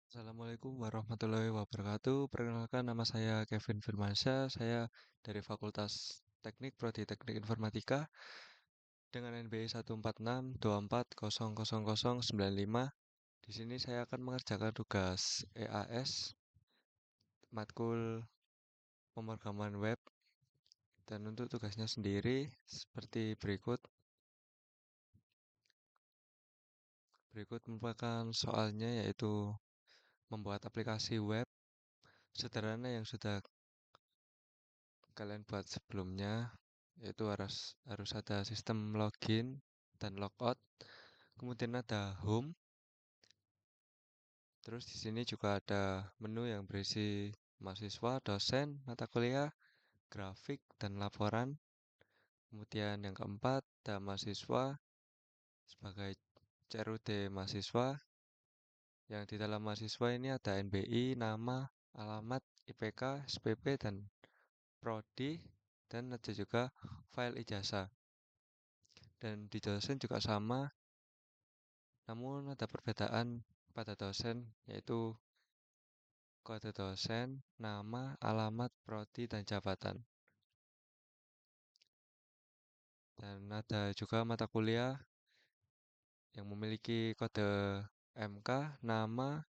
Assalamualaikum warahmatullahi wabarakatuh. Perkenalkan nama saya Kevin Firmansyah. Saya dari Fakultas Teknik Prodi Teknik Informatika dengan NBI 14624000095. Di sini saya akan mengerjakan tugas EAS matkul pemrograman web dan untuk tugasnya sendiri seperti berikut. Berikut merupakan soalnya yaitu membuat aplikasi web sederhana yang sudah kalian buat sebelumnya, yaitu harus ada sistem login dan logout, kemudian ada home. Terus di sini juga ada menu yang berisi mahasiswa, dosen, mata kuliah, grafik, dan laporan. Kemudian yang keempat ada mahasiswa sebagai CRUD mahasiswa. Yang di dalam mahasiswa ini ada NBI, nama, alamat, IPK, SPP, dan prodi, dan ada juga file ijazah. Dan di dosen juga sama, namun ada perbedaan pada dosen, yaitu kode dosen, nama, alamat, prodi, dan jabatan. Dan ada juga mata kuliah yang memiliki kode MK, nama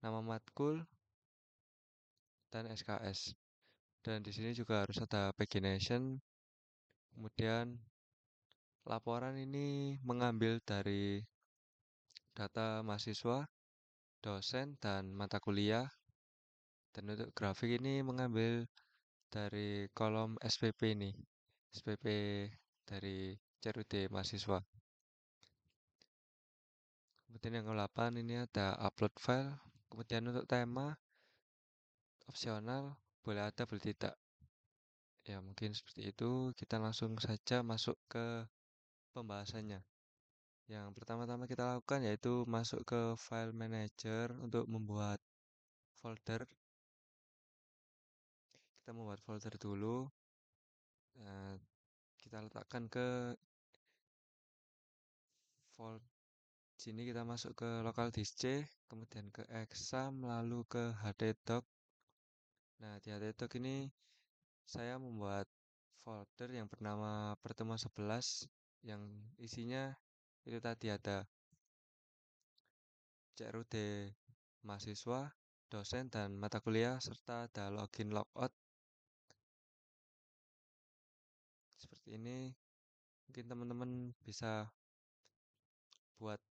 matkul, dan SKS. Dan di sini juga harus ada pagination. Kemudian laporan ini mengambil dari data mahasiswa, dosen, dan mata kuliah. Dan untuk grafik ini mengambil dari kolom SPP ini, SPP dari CRUD mahasiswa. Kemudian yang ke-8 ini ada upload file. Kemudian untuk tema opsional, boleh ada boleh tidak. Ya mungkin seperti itu. Kita langsung saja masuk ke pembahasannya. Yang pertama-tama kita lakukan yaitu masuk ke file manager untuk membuat folder. Kita membuat folder dulu. Nah, kita letakkan ke folder. Sini kita masuk ke local disk C, kemudian ke exam, lalu ke htdoc. Nah, di htdoc ini saya membuat folder yang bernama pertemuan 11 yang isinya itu tadi ada CRUD mahasiswa, dosen, dan mata kuliah, serta ada login logout. Seperti ini, mungkin teman-teman bisa buat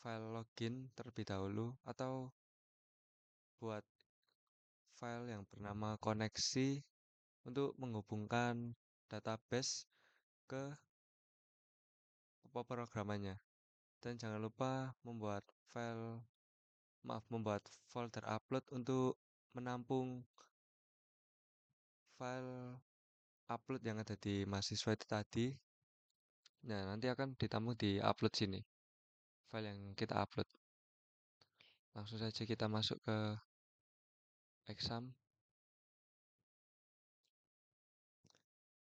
file login terlebih dahulu atau buat file yang bernama koneksi untuk menghubungkan database ke pemrogramannya. Dan jangan lupa membuat folder upload untuk menampung file upload yang ada di mahasiswa itu tadi. Nah, nanti akan ditampung di upload sini, file yang kita upload. Langsung saja kita masuk ke exam.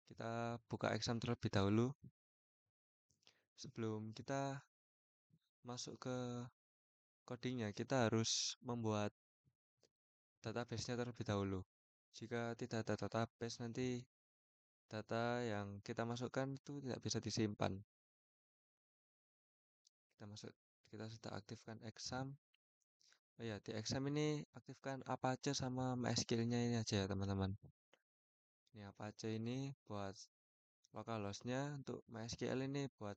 Kita buka exam terlebih dahulu. Sebelum kita masuk ke codingnya, kita harus membuat database-nya terlebih dahulu. Jika tidak ada database, nanti data yang kita masukkan itu tidak bisa disimpan. Kita sudah aktifkan exam. Oh ya, di exam ini aktifkan Apache sama MySQL-nya ini aja ya teman-teman. Ini Apache ini buat localhost-nya, untuk MySQL ini buat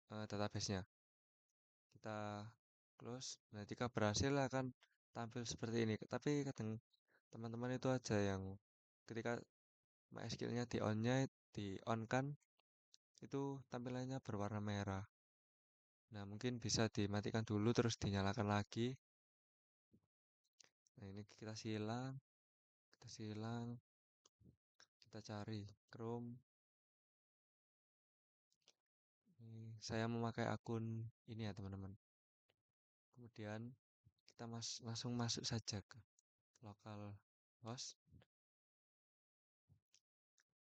database-nya. Kita close. Nah, jika berhasil akan tampil seperti ini. Tapi kadang teman-teman itu aja yang ketika MySQL-nya di-on-kan, itu tampilannya berwarna merah. Nah, mungkin bisa dimatikan dulu terus dinyalakan lagi. Nah, ini kita silang, kita cari Chrome. Ini saya memakai akun ini ya, teman-teman. Kemudian kita langsung masuk saja ke localhost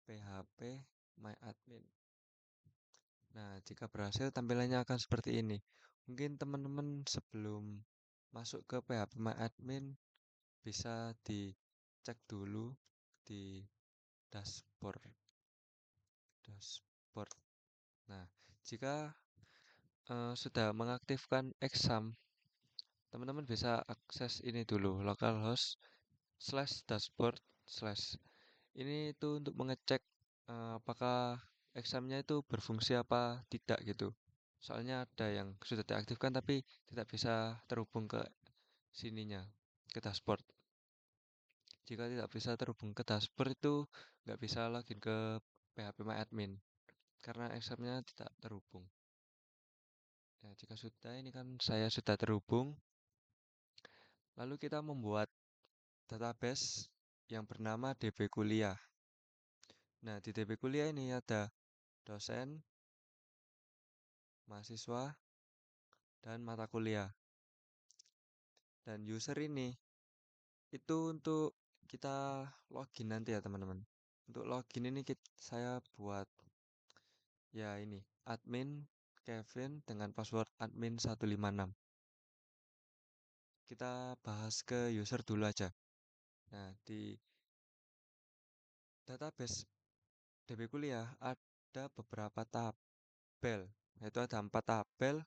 php myadmin. Nah, jika berhasil tampilannya akan seperti ini. Mungkin teman-teman sebelum masuk ke PHP My Admin, bisa dicek dulu di dashboard. Dashboard. Nah, jika sudah mengaktifkan exam, teman-teman bisa akses ini dulu, localhost slash dashboard slash. Ini itu untuk mengecek apakah examnya itu berfungsi apa tidak gitu. Soalnya ada yang sudah diaktifkan tapi tidak bisa terhubung ke sininya, ke dashboard. Jika tidak bisa terhubung ke dashboard itu nggak bisa login ke PHP My Admin karena examnya tidak terhubung. Ya, jika sudah, ini kan saya sudah terhubung. Lalu kita membuat database yang bernama DB Kuliah. Nah, di DB Kuliah ini ada dosen, mahasiswa, dan mata kuliah. Dan user ini itu untuk kita login nanti ya teman-teman. Untuk login ini saya buat ya ini admin Kevin dengan password admin 156. Kita bahas ke user dulu aja. Nah, di database DB Kuliah ada beberapa tabel, yaitu ada 4 tabel.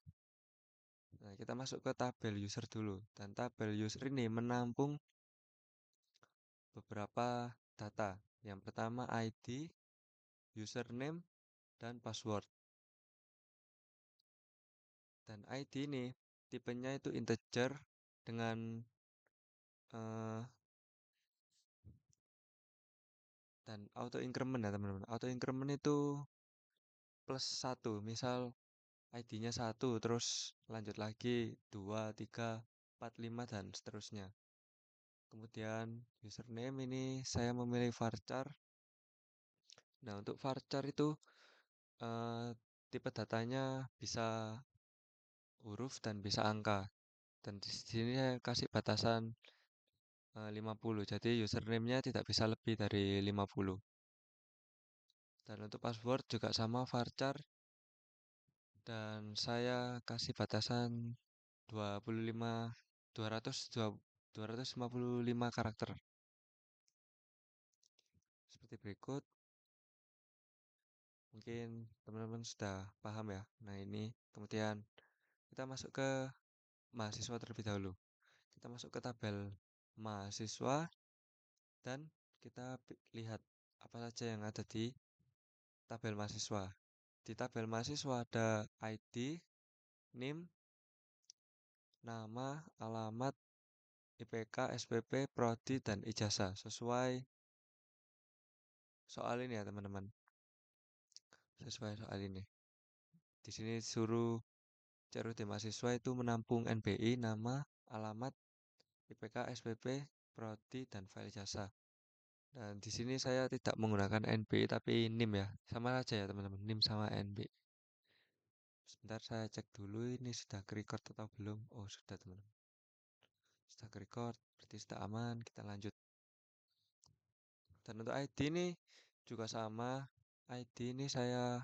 Nah, kita masuk ke tabel user dulu. Dan tabel user ini menampung beberapa data. Yang pertama ID, username, dan password. Dan ID ini tipenya itu integer dengan eh, dan auto increment ya teman-teman. Auto increment itu plus 1. Misal ID-nya 1 terus lanjut lagi 2, 3, 4, 5 dan seterusnya. Kemudian username ini saya memilih varchar. Nah, untuk varchar itu eh, tipe datanya bisa huruf dan bisa angka. Dan di sini saya kasih batasan 50. Jadi username-nya tidak bisa lebih dari 50. Dan untuk password juga sama varchar dan saya kasih batasan 25 200 255 karakter. Seperti berikut. Mungkin teman-teman sudah paham ya. Nah, ini kemudian kita masuk ke mahasiswa terlebih dahulu. Kita masuk ke tabel mahasiswa dan kita lihat apa saja yang ada di tabel mahasiswa. Di tabel mahasiswa ada ID, NIM, nama, alamat, IPK, SPP, prodi, dan ijazah sesuai soal ini ya teman-teman. Sesuai soal ini. Di sini suruh CRUD mahasiswa itu menampung NBI, nama, alamat, IPK, SPP, prodi, dan file ijazah. Dan di sini saya tidak menggunakan NBI tapi NIM ya. Sama aja ya teman-teman, NIM sama NBI. Sebentar saya cek dulu ini sudah record atau belum. Oh, sudah teman-teman. Sudah record, berarti sudah aman. Kita lanjut. Dan untuk ID ini juga sama. ID ini saya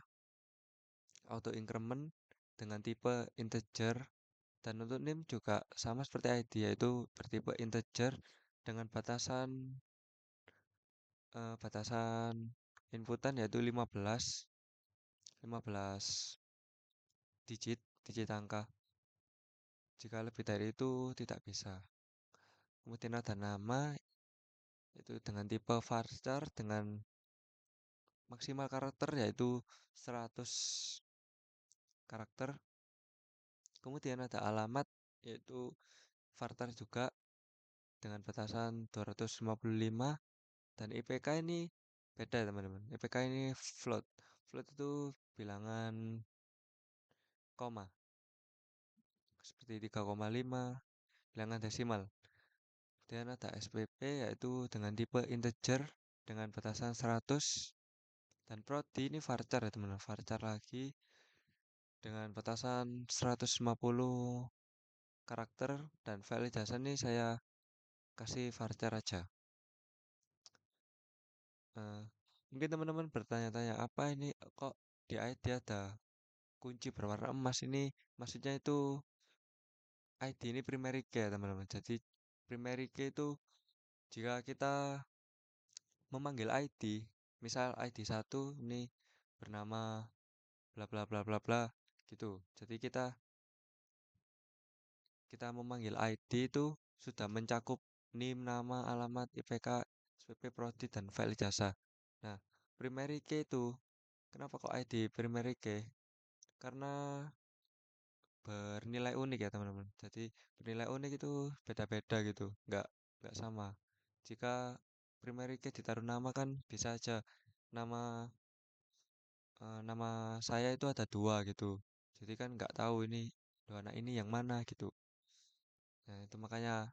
auto increment dengan tipe integer. Dan untuk name juga sama seperti ID, yaitu bertipe integer dengan batasan inputan yaitu 15 digit angka. Jika lebih dari itu tidak bisa. Kemudian ada nama itu dengan tipe varchar dengan maksimal karakter yaitu 100 karakter. Kemudian ada alamat yaitu varchar juga dengan batasan 255 dan IPK ini beda teman-teman. IPK ini float. Float itu bilangan koma. Seperti 3,5 bilangan desimal. Kemudian ada SPP yaitu dengan tipe integer dengan batasan 100 dan prodi ini varchar ya teman-teman. Varchar lagi dengan batasan 150 karakter dan file ijazah ini saya kasih varchar aja. Mungkin teman-teman bertanya-tanya apa ini kok di ID ada kunci berwarna emas ini maksudnya itu ID ini primary key ya teman-teman. Jadi primary key itu jika kita memanggil ID, misal ID satu ini bernama bla bla bla bla bla gitu. Jadi kita kita memanggil ID itu sudah mencakup NIM, nama, alamat, IPK, SPP, Prodi, dan file ijazah. Nah, primary key itu, kenapa kok ID primary key? Karena bernilai unik ya teman-teman. Jadi bernilai unik itu beda-beda gitu, nggak sama. Jika primary key ditaruh nama kan bisa aja nama nama saya itu ada dua gitu. Jadi kan nggak tahu ini dua anak ini yang mana gitu. Nah itu makanya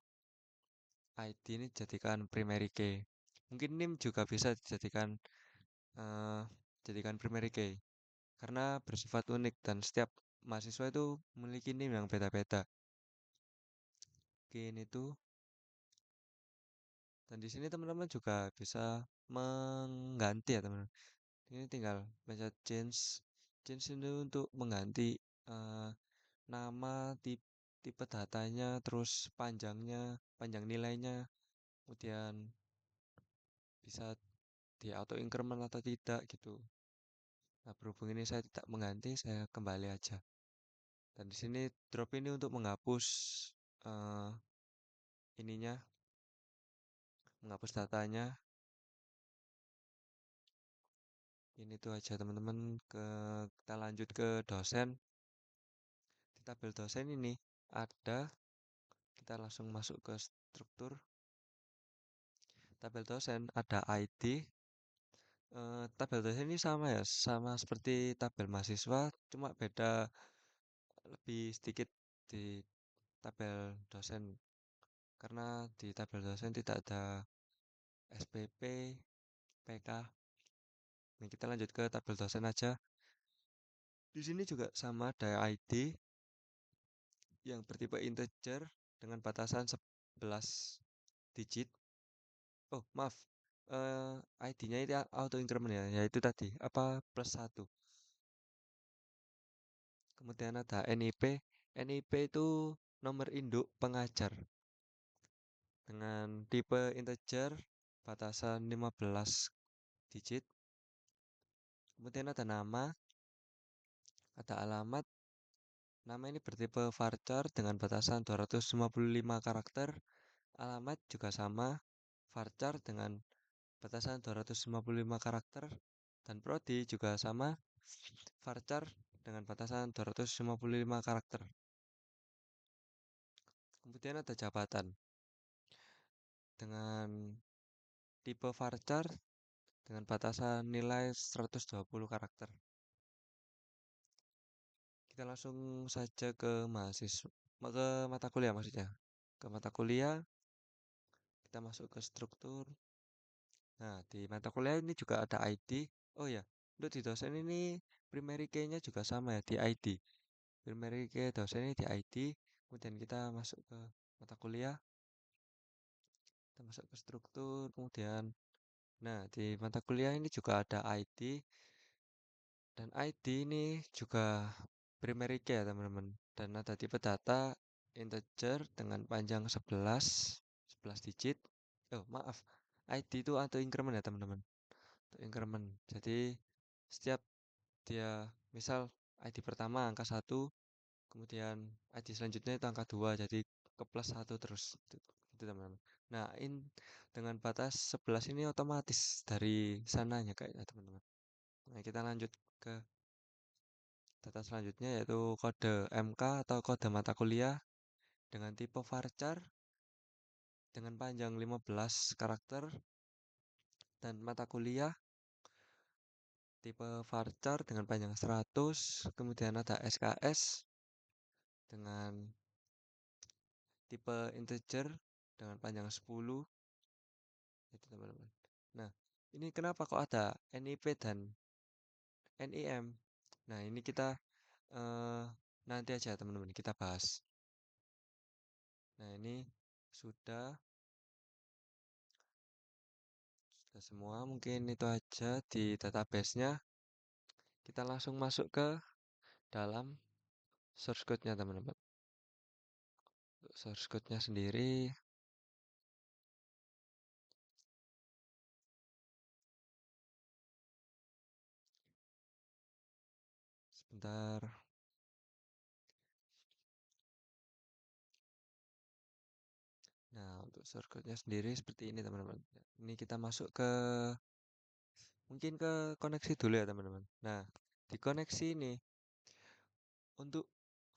ID ini jadikan primary key. Mungkin NIM juga bisa eh, jadikan primary key karena bersifat unik dan setiap mahasiswa itu memiliki NIM yang beda-beda. Mungkin itu. Dan di sini teman-teman juga bisa mengganti ya teman-teman. Ini tinggal pencet change. Change ini untuk mengganti eh, nama, tipe datanya, terus panjangnya, panjang nilainya, kemudian bisa di auto increment atau tidak gitu. Nah, berhubung ini saya tidak mengganti, saya kembali aja. Dan di sini drop ini untuk menghapus eh, ininya, menghapus datanya. Ini tuh aja teman-teman. Kita lanjut ke dosen. Di tabel dosen ini ada, kita langsung masuk ke struktur. Tabel dosen ada ID. Tabel dosen ini sama ya, sama seperti tabel mahasiswa, cuma beda lebih sedikit di tabel dosen karena di tabel dosen tidak ada SPP, PK. Nah, kita lanjut ke tabel dosen aja. Di sini juga sama ada ID yang bertipe integer dengan batasan 11 digit. Oh, maaf. ID-nya itu auto increment ya, yaitu tadi apa plus 1. Kemudian ada NIP. NIP itu nomor induk pengajar dengan tipe integer batasan 15 digit. Kemudian ada nama, ada alamat. Nama ini bertipe varchar dengan batasan 255 karakter. Alamat juga sama, varchar dengan batasan 255 karakter. Dan prodi juga sama, varchar dengan batasan 255 karakter. Kemudian ada jabatan dengan tipe varchar dengan batasan nilai 120 karakter. Kita langsung saja ke mahasiswa, ke mata kuliah maksudnya. Ke mata kuliah, kita masuk ke struktur. Nah, di mata kuliah ini juga ada ID. Oh ya, untuk di dosen ini primary key-nya juga sama ya di ID. Primary key dosen ini di ID. Kemudian kita masuk ke mata kuliah, kita masuk ke struktur, kemudian nah di mata kuliah ini juga ada ID dan ID ini juga primary key ya teman-teman. Dan ada tipe data integer dengan panjang 11 digit. Oh, maaf. ID itu auto increment ya teman-teman. Auto increment. Jadi setiap dia misal ID pertama angka 1, kemudian ID selanjutnya itu angka 2, jadi ke plus 1 terus. Itu teman-teman. Nah, dengan batas 11 ini otomatis dari sananya kayaknya teman-teman. Nah, kita lanjut ke data selanjutnya yaitu kode MK atau kode mata kuliah dengan tipe varchar dengan panjang 15 karakter dan mata kuliah tipe varchar dengan panjang 100, kemudian ada SKS dengan tipe integer dengan panjang 10 itu teman-teman. Nah, ini kenapa kok ada NIP dan NIM? Nah, ini kita eh, nanti aja teman-teman kita bahas. Nah, ini sudah sudah semua, mungkin itu aja di database-nya. Kita langsung masuk ke dalam source code-nya, teman-teman. source code-nya sendiri, sebentar. Nah, untuk source code-nya sendiri seperti ini, teman-teman. Ini kita masuk ke mungkin ke koneksi dulu ya, teman-teman. Nah, di koneksi ini untuk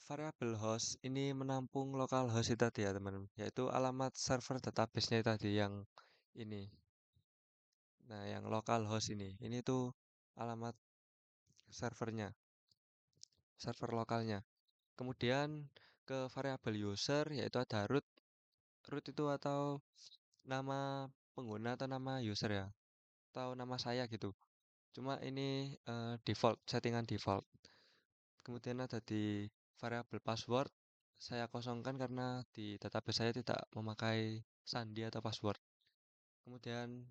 variabel host ini menampung localhost itu tadi ya, teman-teman, yaitu alamat server database-nya tadi yang ini. Nah, yang localhost ini tuh alamat servernya, server lokalnya. Kemudian ke variabel user yaitu ada root. Root itu atau nama pengguna atau nama user ya, atau nama saya gitu. Cuma ini default, settingan default. Kemudian ada di variabel password, saya kosongkan karena di database saya tidak memakai sandi atau password. Kemudian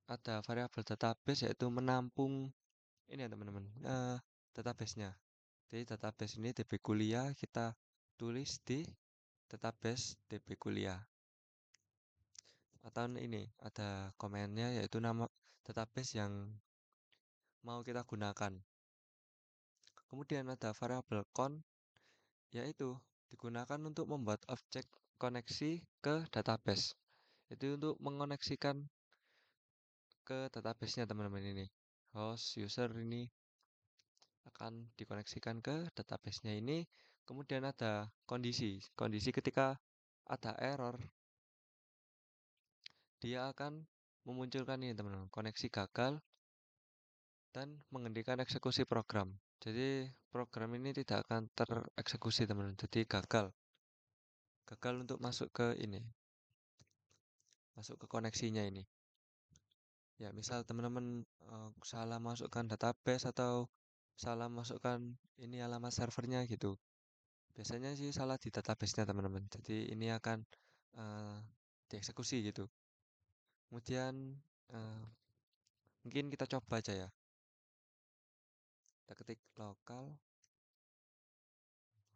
ada variabel database yaitu menampung ini ya, teman-teman, database-nya. Jadi database ini DB kuliah kita tulis di database DB kuliah. Atau ini ada komennya yaitu nama database yang mau kita gunakan. Kemudian ada variabel con, yaitu digunakan untuk membuat objek koneksi ke database. Itu untuk mengoneksikan ke database-nya, teman-teman. Ini host user ini akan dikoneksikan ke database-nya ini. Kemudian ada kondisi ketika ada error, dia akan memunculkan ini, teman-teman, koneksi gagal dan menghentikan eksekusi program. Jadi program ini tidak akan tereksekusi, teman-teman. Jadi gagal untuk masuk ke ini, masuk ke koneksinya ini. Ya, misal teman-teman salah masukkan database atau salah masukkan ini alamat servernya gitu. Biasanya sih salah di database-nya, teman-teman. Jadi ini akan eh, dieksekusi gitu. Kemudian eh, mungkin kita coba aja ya. Kita ketik lokal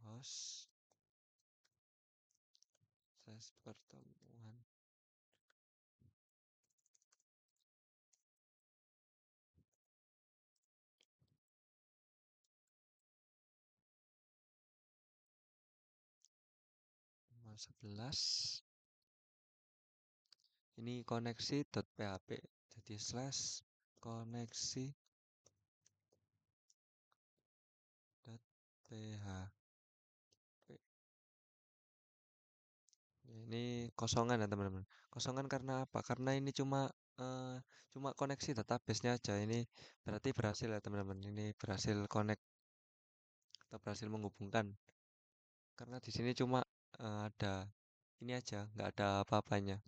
host pertemuan. Nomor 11. Ini koneksi.php. Jadi slash koneksi.php. Ini kosongan ya, teman-teman. Kosongan karena apa? Karena ini eh, cuma koneksi database-nya aja. Ini berarti berhasil ya, teman-teman. Ini berhasil connect atau berhasil menghubungkan. Karena di sini cuma ada ini aja, nggak ada apa-apanya.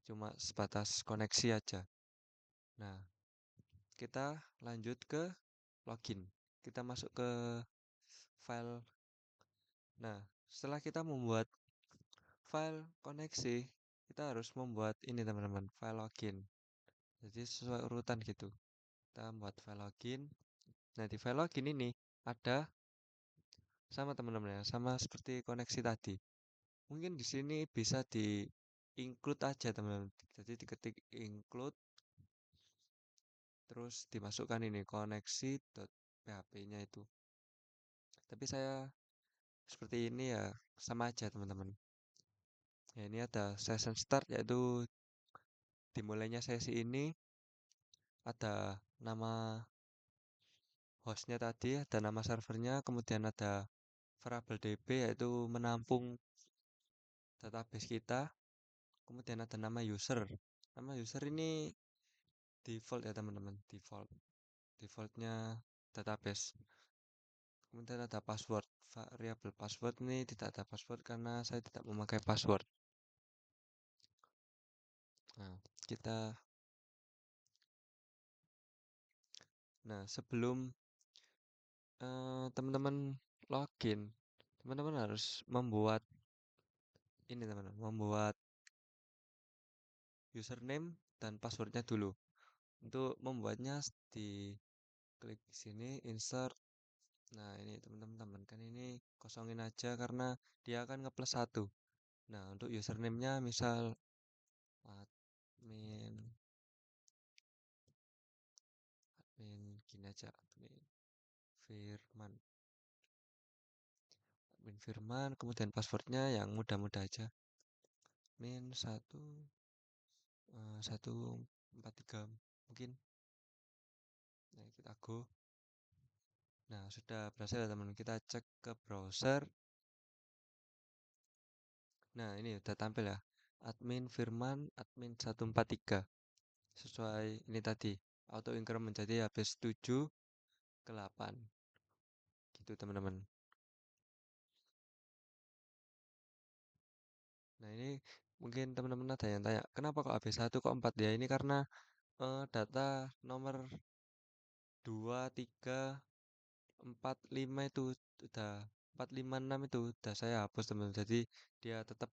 Cuma sebatas koneksi aja. Nah, kita lanjut ke login. Kita masuk ke file. Nah, setelah kita membuat file koneksi, kita harus membuat ini, teman-teman, file login. Jadi sesuai urutan gitu. Kita membuat file login. Nah, di file login ini ada sama, teman-teman ya, sama seperti koneksi tadi. Mungkin di sini bisa di include aja, teman-teman. Jadi diketik include terus dimasukkan ini koneksi.php-nya itu. Tapi saya seperti ini ya, sama aja, teman-teman. Ya, ini ada session start, yaitu dimulainya sesi ini ada nama hostnya tadi, ada nama servernya, kemudian ada variabel DB yaitu menampung database kita, kemudian ada nama user. Nama user ini default ya, teman-teman, defaultnya database. Kemudian ada password, variabel password ini tidak ada password karena saya tidak memakai password. Nah, kita nah sebelum teman-teman login, teman-teman harus membuat ini, teman-teman, membuat username dan passwordnya dulu. Untuk membuatnya di klik sini insert Nah, ini teman-teman kan ini kosongin aja karena dia akan ngeplus satu. Nah, untuk username-nya misal admin gini aja, Firman. Admin Firman, kemudian passwordnya yang mudah-mudah aja. Min 143 mungkin. Nah, kita go. Nah, sudah berhasil ya teman. Kita cek ke browser. Nah, ini udah tampil ya. Admin Firman, admin 143. Sesuai ini tadi. Auto increment menjadi habis 7 ke 8. Gitu teman-teman. Nah, ini mungkin teman-teman ada yang tanya, kenapa kok habis 1 kok 4 ya? Ini karena data nomor 2, 3, 4, 5 itu udah 4, 5, 6 itu udah saya hapus teman-teman. Jadi dia tetap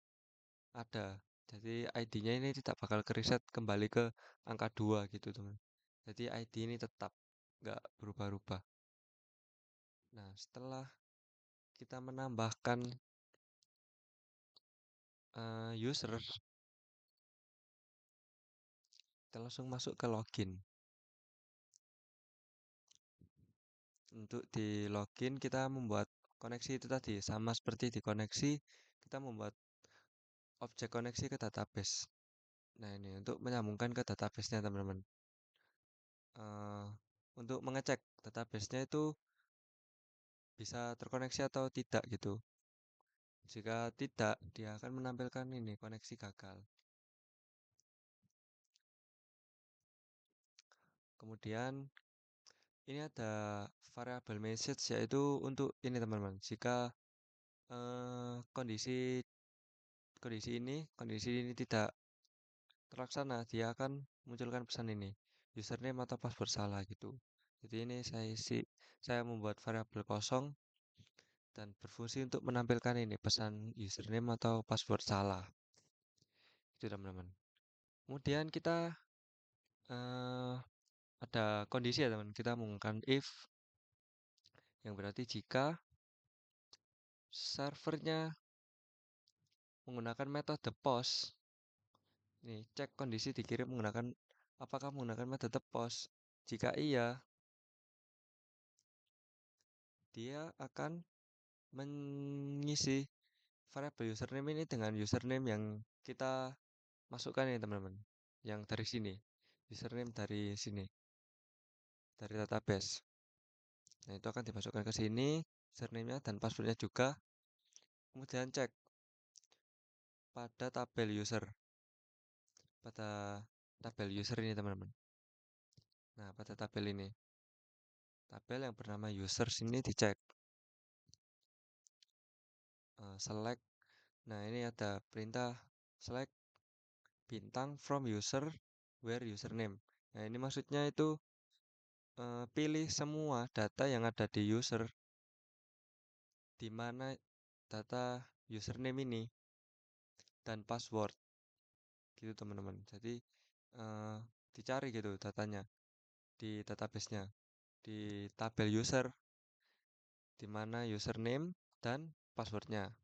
ada. Jadi ID-nya ini tidak bakal kereset kembali ke angka 2 gitu teman. Jadi ID ini tetap nggak berubah-ubah. Nah, setelah kita menambahkan user, kita langsung masuk ke login. Untuk di login kita membuat koneksi itu tadi sama seperti di koneksi kita membuat objek koneksi ke database. Nah, ini untuk menyambungkan ke database-nya teman-teman. Untuk mengecek database-nya itu bisa terkoneksi atau tidak gitu. Jika tidak, dia akan menampilkan ini koneksi gagal. Kemudian ini ada variable message yaitu untuk ini teman-teman. Jika kondisi ini tidak terlaksana, dia akan munculkan pesan ini, username atau password salah gitu. Jadi ini saya membuat variabel kosong dan berfungsi untuk menampilkan ini pesan username atau password salah. Itu teman-teman. Kemudian kita ada kondisi ya teman. Kita menggunakan if yang berarti jika servernya menggunakan metode post. Ini cek kondisi dikirim menggunakan apakah menggunakan metode post. Jika iya, dia akan mengisi variabel username ini dengan username yang kita masukkan ini teman-teman. Yang dari sini. Username dari sini. Dari database. Nah, itu akan dimasukkan ke sini, username-nya dan passwordnya juga. Kemudian cek pada tabel user. Pada tabel user ini teman-teman. Nah, pada tabel ini. Tabel yang bernama user sini dicek. Select. Nah, ini ada perintah select bintang from user where username. Nah, ini maksudnya itu pilih semua data yang ada di user di mana data username ini dan password gitu teman-teman. Jadi dicari gitu datanya di database-nya di tabel user di mana username dan passwordnya.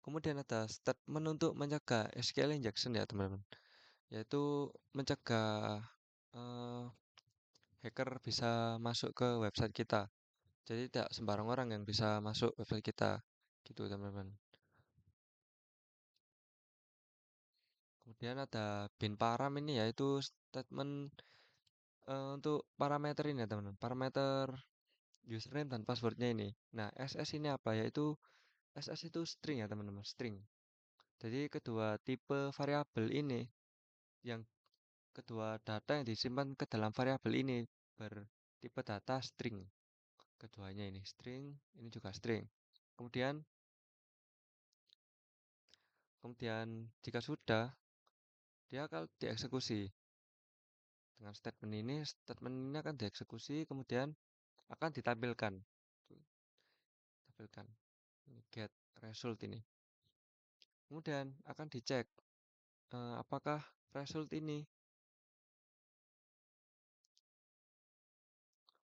Kemudian ada statement untuk mencegah SQL injection ya teman-teman, yaitu mencegah hacker bisa masuk ke website kita. Jadi tidak sembarang orang yang bisa masuk website kita gitu teman-teman. Kemudian ada bin param ini yaitu statement untuk parameter ini ya teman-teman. Parameter username dan passwordnya ini. Nah, SS ini apa? Yaitu SS itu string ya teman-teman, string. Jadi kedua tipe variabel ini, yang kedua data yang disimpan ke dalam variabel ini bertipe data string. Keduanya ini string, ini juga string. Kemudian jika sudah, dia akan dieksekusi. Dengan statement ini akan dieksekusi, kemudian akan ditampilkan. Tampilkan. Get result ini. Kemudian akan dicek apakah result ini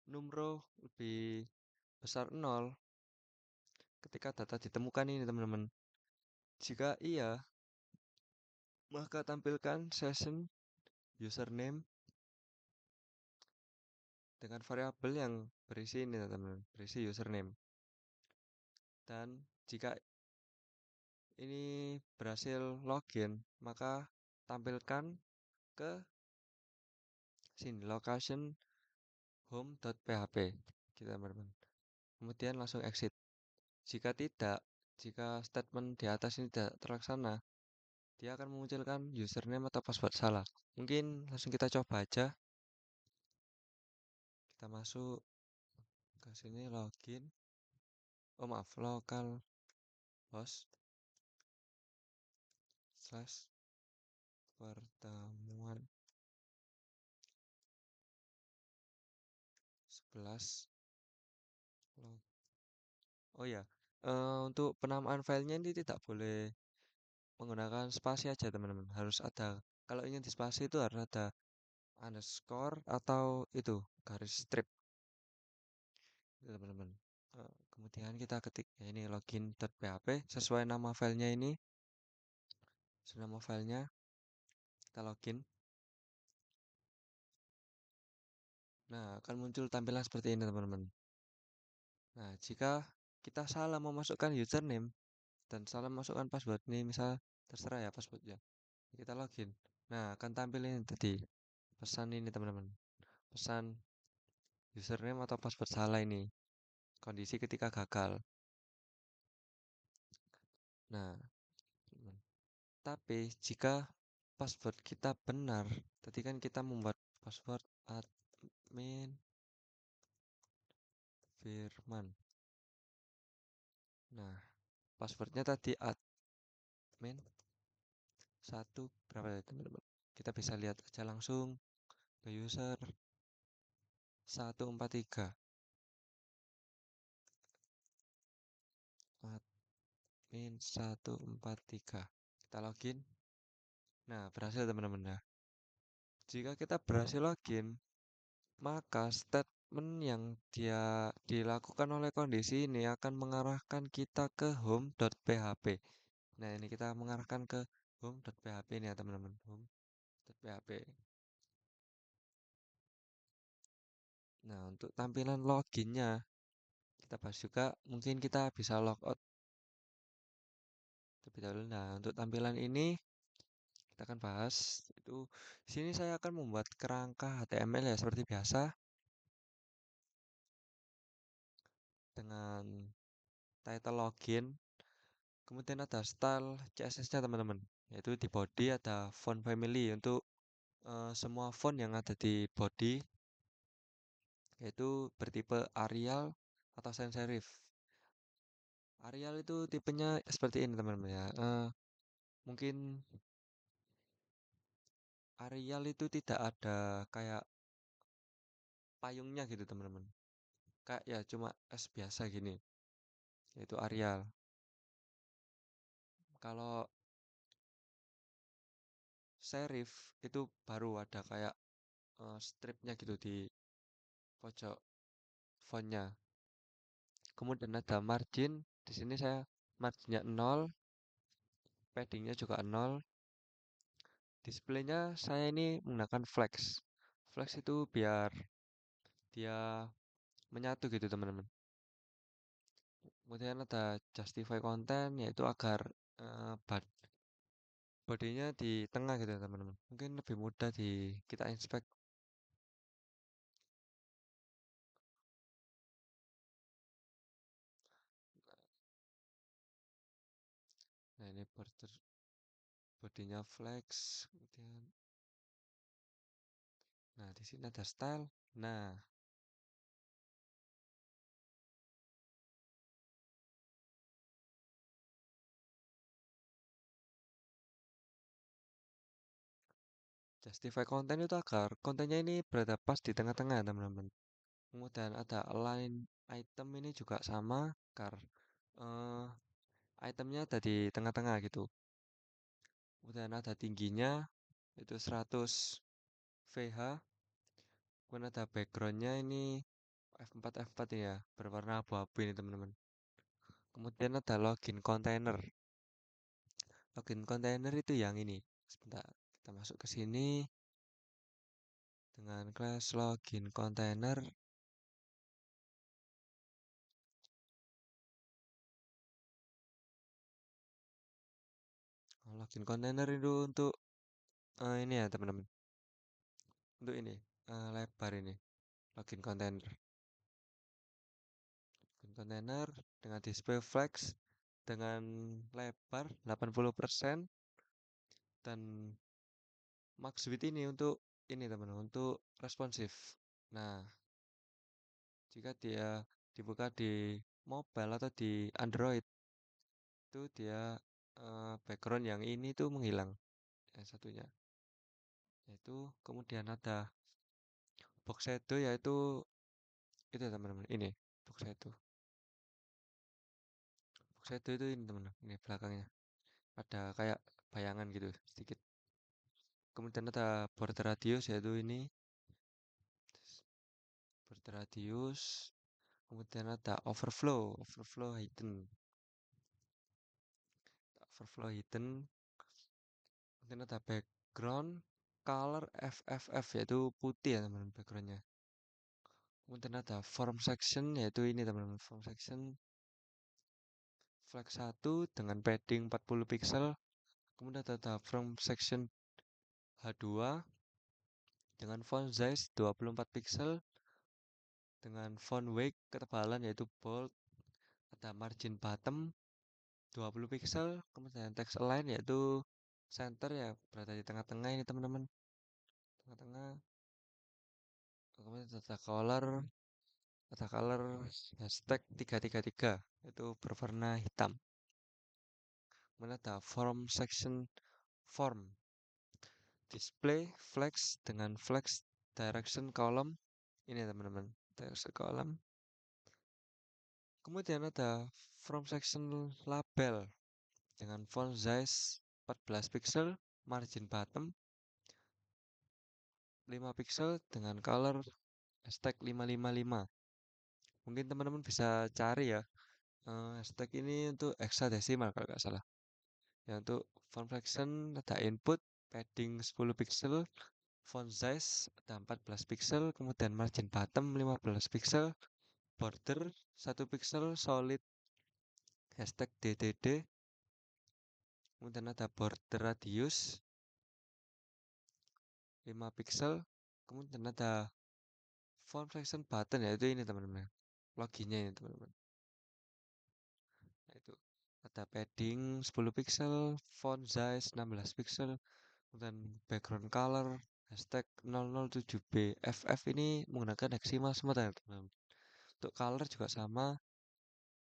numero lebih besar nol ketika data ditemukan ini teman-teman. Jika iya, maka tampilkan session username dengan variabel yang berisi ini teman-teman, berisi username. Dan jika ini berhasil login, maka tampilkan ke sini location home.php kita teman-teman. Kemudian langsung exit. Jika tidak, jika statement di atas ini tidak terlaksana, dia akan memunculkan username atau password salah. Mungkin langsung kita coba aja. Kita masuk ke sini login. Oh maaf, local host slash pertemuan 11. Oh ya, untuk penamaan filenya ini tidak boleh menggunakan spasi aja teman-teman. Harus ada, kalau ingin di spasi itu harus ada underscore atau itu garis strip itu teman-teman. Kemudian kita ketik ya ini login.php sesuai nama filenya ini. Nama filenya kita login. Nah, akan muncul tampilan seperti ini teman-teman. Nah, jika kita salah memasukkan username dan salah memasukkan password ini misal terserah ya passwordnya. Kita login. Nah, akan tampil ini tadi pesan ini teman-teman. Pesan username atau password salah ini. Kondisi ketika gagal. Nah, tapi jika password kita benar, tadi kan kita membuat password admin Firman. Nah, passwordnya tadi admin satu berapa ya teman-teman? Kita bisa lihat aja langsung ke user 143 admin 143. Kita login. Nah, berhasil teman-teman. Nah, jika kita berhasil login, maka statement yang dia dilakukan oleh kondisi ini akan mengarahkan kita ke home.php. Nah, ini kita mengarahkan ke home.php ini ya teman-teman. Home.php. Nah, untuk tampilan loginnya, kita bahas juga. Mungkin kita bisa logout terlebih dahulu. Nah, untuk tampilan ini, kita akan bahas. Sini saya akan membuat kerangka HTML ya, seperti biasa. Dengan title login. Kemudian ada style CSS-nya teman-teman. Yaitu di body ada font family untuk semua font yang ada di body. Yaitu bertipe Arial atau sans serif. Arial itu tipenya seperti ini teman-teman ya. Mungkin Arial itu tidak ada kayak payungnya gitu teman-teman. Kayak ya cuma S biasa gini. Yaitu Arial. Kalau serif itu baru ada kayak stripnya gitu di pojok fontnya. Kemudian ada margin. Di sini saya marginnya 0, paddingnya juga 0. Displaynya saya ini menggunakan flex. Flex itu biar dia menyatu gitu teman-teman. Kemudian ada justify content yaitu agar bodinya di tengah gitu ya teman-teman. Mungkin lebih mudah di kita inspect. Nah ini border bodinya flex. Kemudian, nah di sini ada style. Nah justify content itu agar kontennya ini berada pas di tengah-tengah teman-teman. Kemudian ada align item ini juga sama agar eh, itemnya ada di tengah-tengah gitu. Kemudian ada tingginya itu 100 VH. Kemudian ada backgroundnya ini F4 F4 ini ya, berwarna abu-abu ini teman-teman. Kemudian ada login container. Login container itu yang ini. Sebentar, kita masuk ke sini dengan class login container. Login container itu untuk ini ya teman-teman. Untuk ini lebar ini login container. Login container dengan display flex dengan lebar 80% dan max width ini untuk ini teman-teman, untuk responsif. Nah, jika dia dibuka di mobile atau di Android itu dia background yang ini tuh menghilang yang satunya. Yaitu kemudian ada box shadow yaitu itu ya teman-teman, ini box shadow. Box shadow itu ini teman-teman, ini belakangnya. Ada kayak bayangan gitu sedikit. Kemudian ada border radius yaitu ini border radius. Kemudian ada overflow hidden. Overflow hidden. Kemudian ada background color FFF yaitu putih ya teman-teman backgroundnya. Kemudian ada form section yaitu ini teman-teman, form section flag 1 dengan padding 40 pixel. Kemudian ada form section H2 dengan font size 24 pixel dengan font weight ketebalan yaitu bold. Ada margin bottom 20 pixel, kemudian text align yaitu center ya, berada di tengah-tengah ini teman-teman, tengah-tengah. Kemudian ada color hashtag 333 itu berwarna hitam. Kemudian ada form section form display flex dengan flex direction column ini teman-teman, direction column. Kemudian ada form section label dengan font size 14 pixel, margin bottom 5 pixel dengan color hashtag 555. Mungkin teman-teman bisa cari ya, hashtag ini untuk hexadecimal kalau nggak salah. Ya untuk font fraction ada input padding 10 pixel, font size ada 14 pixel, kemudian margin bottom 15 pixel, border 1 pixel solid hashtag DDD, kemudian ada border radius 5 pixel, kemudian ada font fraction button yaitu ini teman-teman, loginnya ini teman-teman. Nah, itu ada padding 10 pixel, font size 16 pixel, dan background color hashtag 007BFF ini menggunakan heximal semua teman-teman. Untuk color juga sama.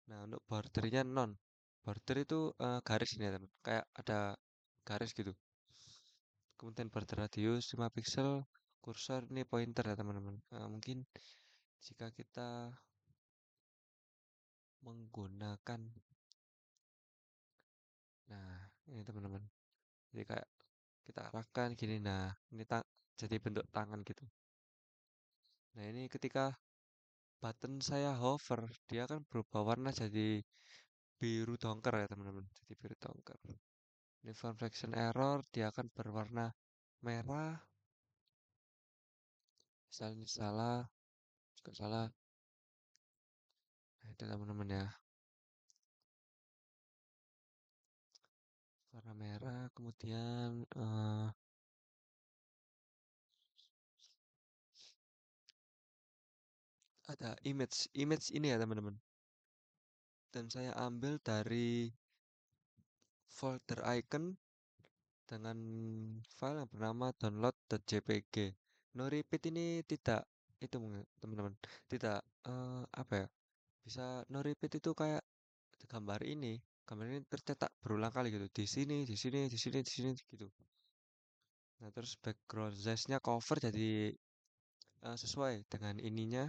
Nah, untuk bordernya non. Border itu garis ini teman, kayak ada garis gitu. Kemudian border radius 5 pixel, kursor ini pointer ya teman-teman. Mungkin jika kita menggunakan, nah ini teman-teman, jadi kayak kita arahkan gini, nah ini jadi bentuk tangan gitu. Nah ini ketika button saya hover, dia akan berubah warna jadi biru dongker ya teman-teman, jadi biru dongker. Ini fraction error, dia akan berwarna merah. Misalnya salah, juga salah. Nah itu teman-teman ya, warna merah. Kemudian ada image ini ya teman-teman. Dan saya ambil dari folder icon dengan file yang bernama download.jpg. No repeat ini tidak itu teman-teman, tidak apa ya, bisa no repeat itu kayak gambar ini tercetak berulang kali gitu, di sini di sini di sini di sini gitu. Nah terus background size-nya cover jadi sesuai dengan ininya,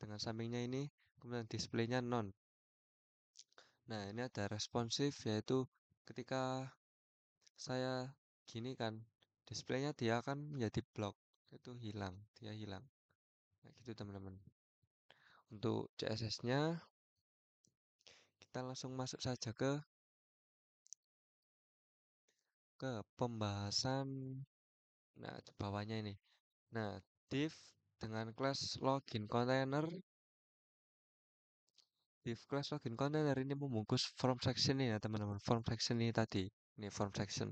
dengan sampingnya ini, kemudian displaynya non. Nah ini ada responsif yaitu ketika saya gini kan, displaynya dia akan menjadi block, itu hilang, dia hilang. Nah gitu teman-teman. Untuk CSS-nya kita langsung masuk saja ke pembahasan. Nah, di bawahnya ini. Nah, div dengan class login container. Div class login container ini membungkus form section ini ya teman-teman. Form section ini tadi. Ini form section.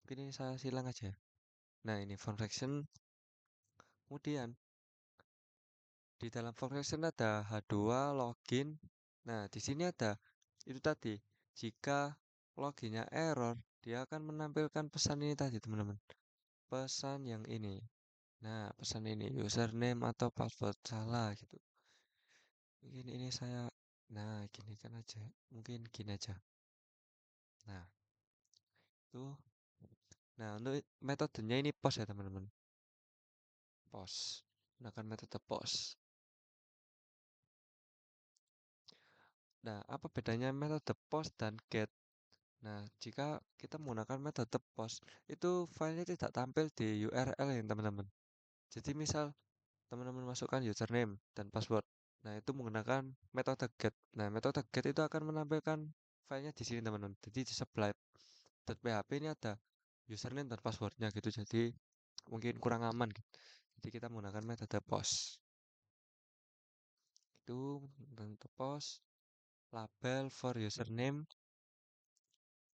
Mungkin ini saya silang aja. Nah, ini form section. Kemudian di dalam form section ada H2 login. Nah, di sini ada itu tadi. Jika loginnya error, dia akan menampilkan pesan ini tadi, teman-teman. Pesan yang ini. Nah, pesan ini username atau password salah gitu. Mungkin ini saya, nah gini kan aja, mungkin gini aja. Nah, itu, nah untuk metodenya ini post ya teman-teman. Post, gunakan metode post. Nah, apa bedanya metode post dan get? Nah, jika kita menggunakan metode post, itu filenya tidak tampil di URL ya teman-teman. Jadi misal teman-teman masukkan username dan password. Nah, itu menggunakan metode get. Nah, metode get itu akan menampilkan filenya di sini, teman-teman. Jadi di supply .php ini ada username dan passwordnya gitu. Jadi mungkin kurang aman gitu. Jadi kita menggunakan metode post. Itu metode post label for username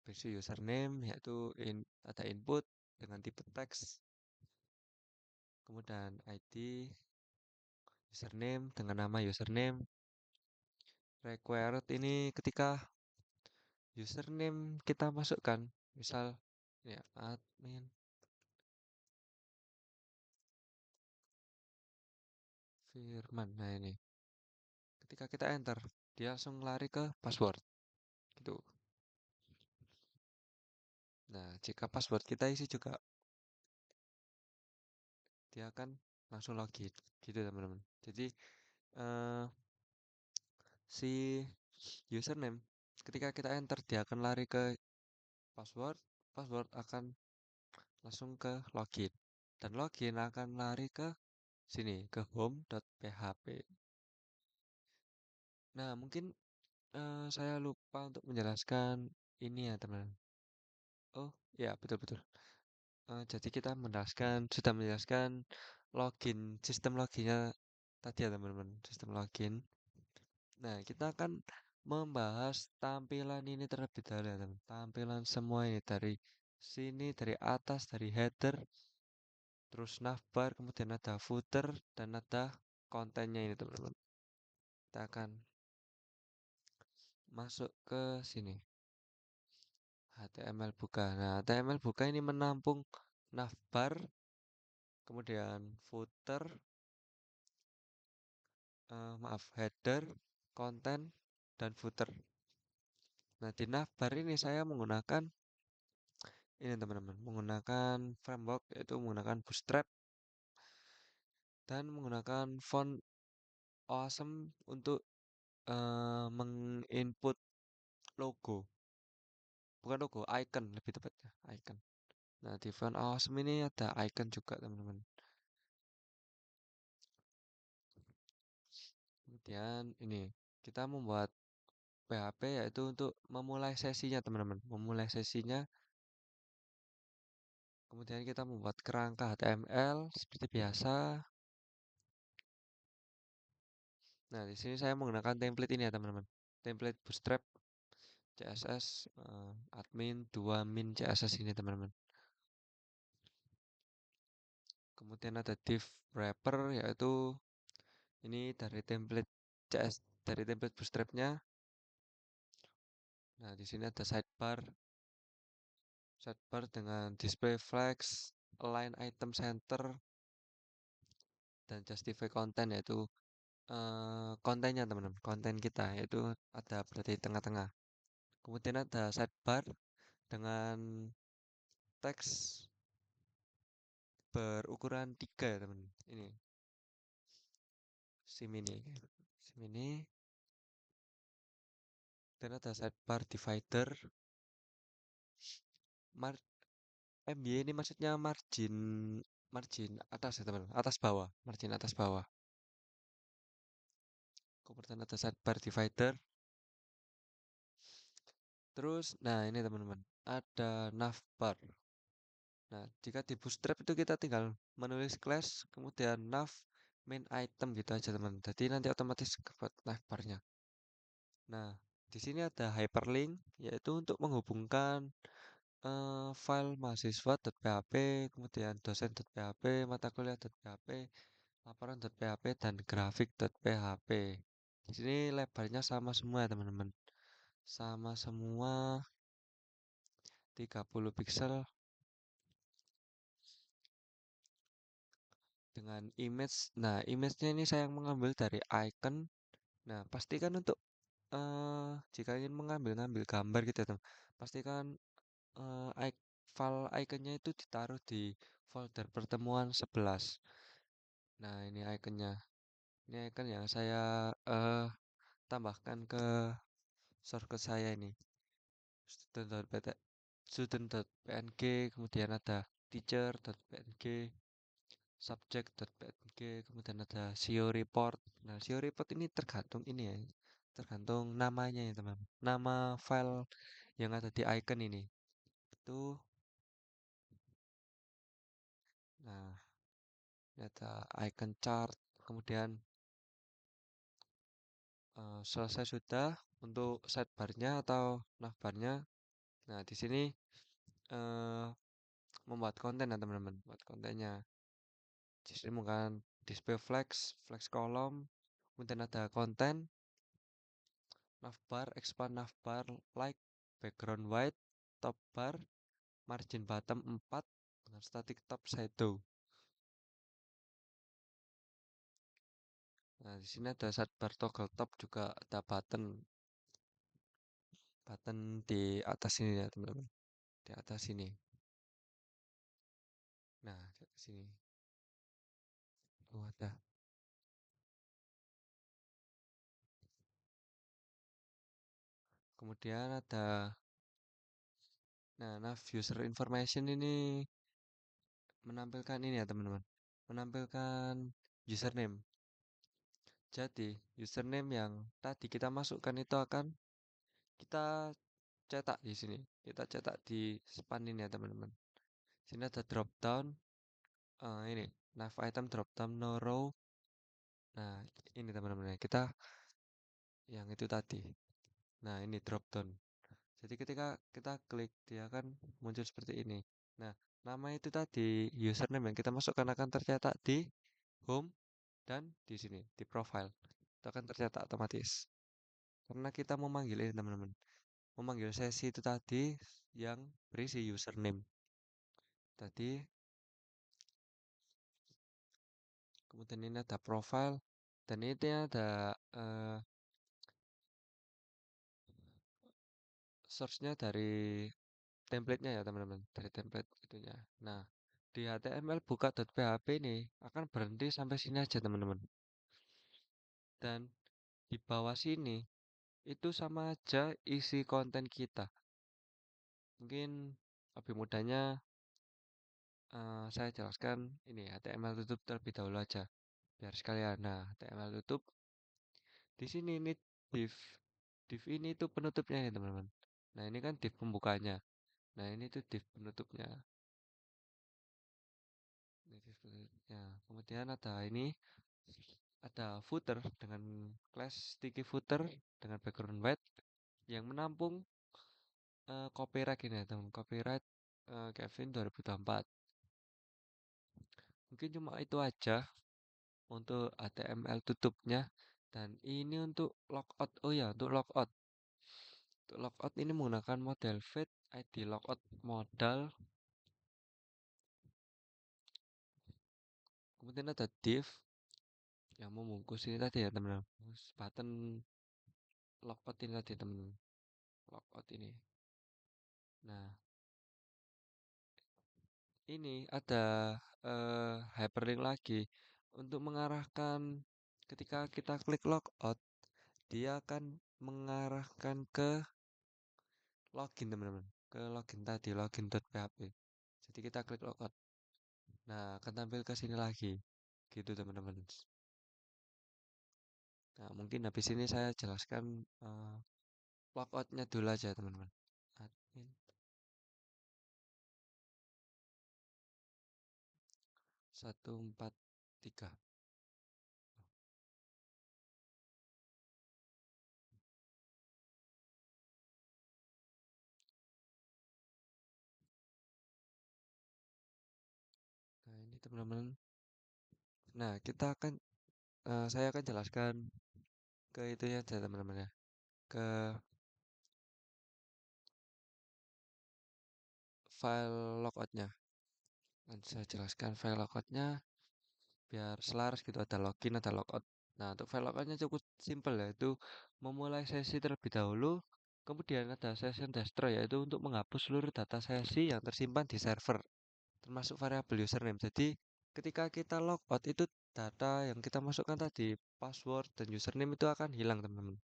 versi username yaitu ada input dengan tipe teks. Kemudian ID username dengan nama username. Required ini ketika username kita masukkan, misal ya admin Firman. Nah ini ketika kita enter, dia langsung lari ke password gitu. Nah, jika password kita isi juga, dia akan langsung login gitu teman-teman. Jadi si username ketika kita enter, dia akan lari ke password. Password akan langsung ke login, dan login akan lari ke sini ke home.php. Nah, mungkin saya lupa untuk menjelaskan ini ya teman. Oh ya, betul-betul. Jadi kita sudah menjelaskan login, sistem loginnya tadi ya teman-teman, sistem login. Nah, kita akan membahas tampilan ini terlebih dahulu ya teman. Tampilan semua ini dari sini, dari atas, dari header, terus navbar, kemudian ada footer, dan ada kontennya ini teman-teman. Kita akan masuk ke sini. HTML buka. Nah, HTML buka ini menampung navbar, kemudian footer, header, konten, dan footer. Nah, di navbar ini saya menggunakan ini teman-teman, menggunakan framework yaitu menggunakan Bootstrap dan menggunakan font Awesome untuk menginput logo. Bukan logo, icon lebih tepatnya, icon. Nah, di font Awesome ini ada icon juga, teman-teman. Kemudian ini kita membuat PHP yaitu untuk memulai sesinya, teman-teman. Memulai sesinya. Kemudian kita membuat kerangka HTML seperti biasa. Nah, di sini saya menggunakan template ini ya, teman-teman. Template Bootstrap CSS admin 2 min CSS ini, teman-teman. Kemudian ada div wrapper yaitu ini dari template CS, dari template Bootstrap-nya. Nah, di sini ada sidebar dengan display flags, align item center, dan justify content yaitu kontennya teman-teman, konten kita yaitu ada berarti tengah-tengah. Kemudian ada sidebar dengan teks berukuran 3 ya teman. Ini sim ini dan ada sidebar divider. MB ini maksudnya margin margin atas ya teman, atas bawah, margin atas bawah. kemudian ada sidebar divider. Terus, nah ini teman-teman, ada navbar. Nah, jika di bootstrap itu kita tinggal menulis class, kemudian nav, main item gitu aja teman. Jadi nanti otomatis kebuat navbarnya. Nah, di sini ada hyperlink, yaitu untuk menghubungkan file mahasiswa.php, kemudian dosen.php, mata kuliah.php, laporan.php, dan grafik.php. Di sini lebarnya sama semua ya teman-teman. Sama semua 30 pixel dengan image. Nah, image-nya ini saya mengambil dari icon. Nah, pastikan untuk jika ingin mengambil gambar gitu ya, teman. Pastikan file iconnya itu ditaruh di folder pertemuan 11. Nah, ini iconnya. Ini icon yang saya tambahkan ke shortcut saya ini. student.pt student.png, kemudian ada teacher.png, subject.png, kemudian ada SEO report. Nah, SEO report ini tergantung ini ya, tergantung namanya ya teman. Nama file yang ada di icon ini. Itu, nah, ini ada icon chart, kemudian selesai sudah untuk sidebarnya atau navbarnya. Nah, di sini eh, membuat konten ya teman-teman, buat kontennya. Di sini menggunakan display flex, flex kolom, kemudian ada konten, navbar, expand navbar, like, background white, top bar, margin bottom 4 dengan static top shadow. Nah, di sini ada sidebar toggle top, juga ada button, button di atas sini ya teman-teman, di atas sini. Nah, di atas sini. Oh, ada. Kemudian ada, nah, nav user information ini menampilkan ini ya teman-teman, menampilkan username. Jadi, username yang tadi kita masukkan itu akan kita cetak di sini. Kita cetak di span ini ya teman-teman. Sini ada drop down, ini nav item drop down no row. Nah, ini teman-teman ya. Kita yang itu tadi. Nah, ini drop down. Jadi ketika kita klik, dia akan muncul seperti ini. Nah, nama itu tadi, username yang kita masukkan akan tercetak di home dan di sini, di profile. Itu akan tercetak otomatis. Karena kita memanggil ini teman-teman. Memanggil sesi itu tadi yang berisi username. Tadi, kemudian ini ada profile, dan ini ada source-nya dari template-nya ya teman-teman, dari template itunya. Nah, di HTML buka.php ini akan berhenti sampai sini aja teman-teman. Dan di bawah sini itu sama aja isi konten kita. Mungkin lebih mudahnya saya jelaskan ini HTML tutup terlebih dahulu aja biar sekalian. Nah, HTML tutup di sini ini div. Div ini tuh penutupnya ya teman-teman. Nah, ini kan div pembukanya. Nah, ini tuh div penutupnya. Ini div penutupnya. Kemudian ada ini, ada footer dengan class sticky footer dengan background white yang menampung copyright ini ya teman. Copyright Kevin 2024. Mungkin cuma itu aja untuk HTML tutupnya. Dan ini untuk logout. Oh ya, untuk logout. Untuk logout ini menggunakan model fit ID logout modal. Kemudian ada div yang membungkus ini tadi ya teman-teman. Button logout ini tadi teman-teman. Logout ini. Nah, ini ada hyperlink lagi untuk mengarahkan ketika kita klik logout, dia akan mengarahkan ke login teman-teman, ke login tadi, login.php. Jadi kita klik logout. Nah, akan tampil ke sini lagi. Gitu teman-teman. Nah, mungkin habis ini saya jelaskan logoutnya dulu aja teman-teman. Admin 143. Nah, ini teman-teman. Nah, saya akan jelaskan ke itunya aja teman-teman ya. Ke file logoutnya. Nanti saya jelaskan file logoutnya biar selaras gitu, ada login ada logout. Nah, untuk file logoutnya cukup simple ya, itu memulai sesi terlebih dahulu, kemudian ada session destroy yaitu untuk menghapus seluruh data sesi yang tersimpan di server termasuk variabel username. Jadi ketika kita logout itu data yang kita masukkan tadi, password dan username itu akan hilang teman-teman.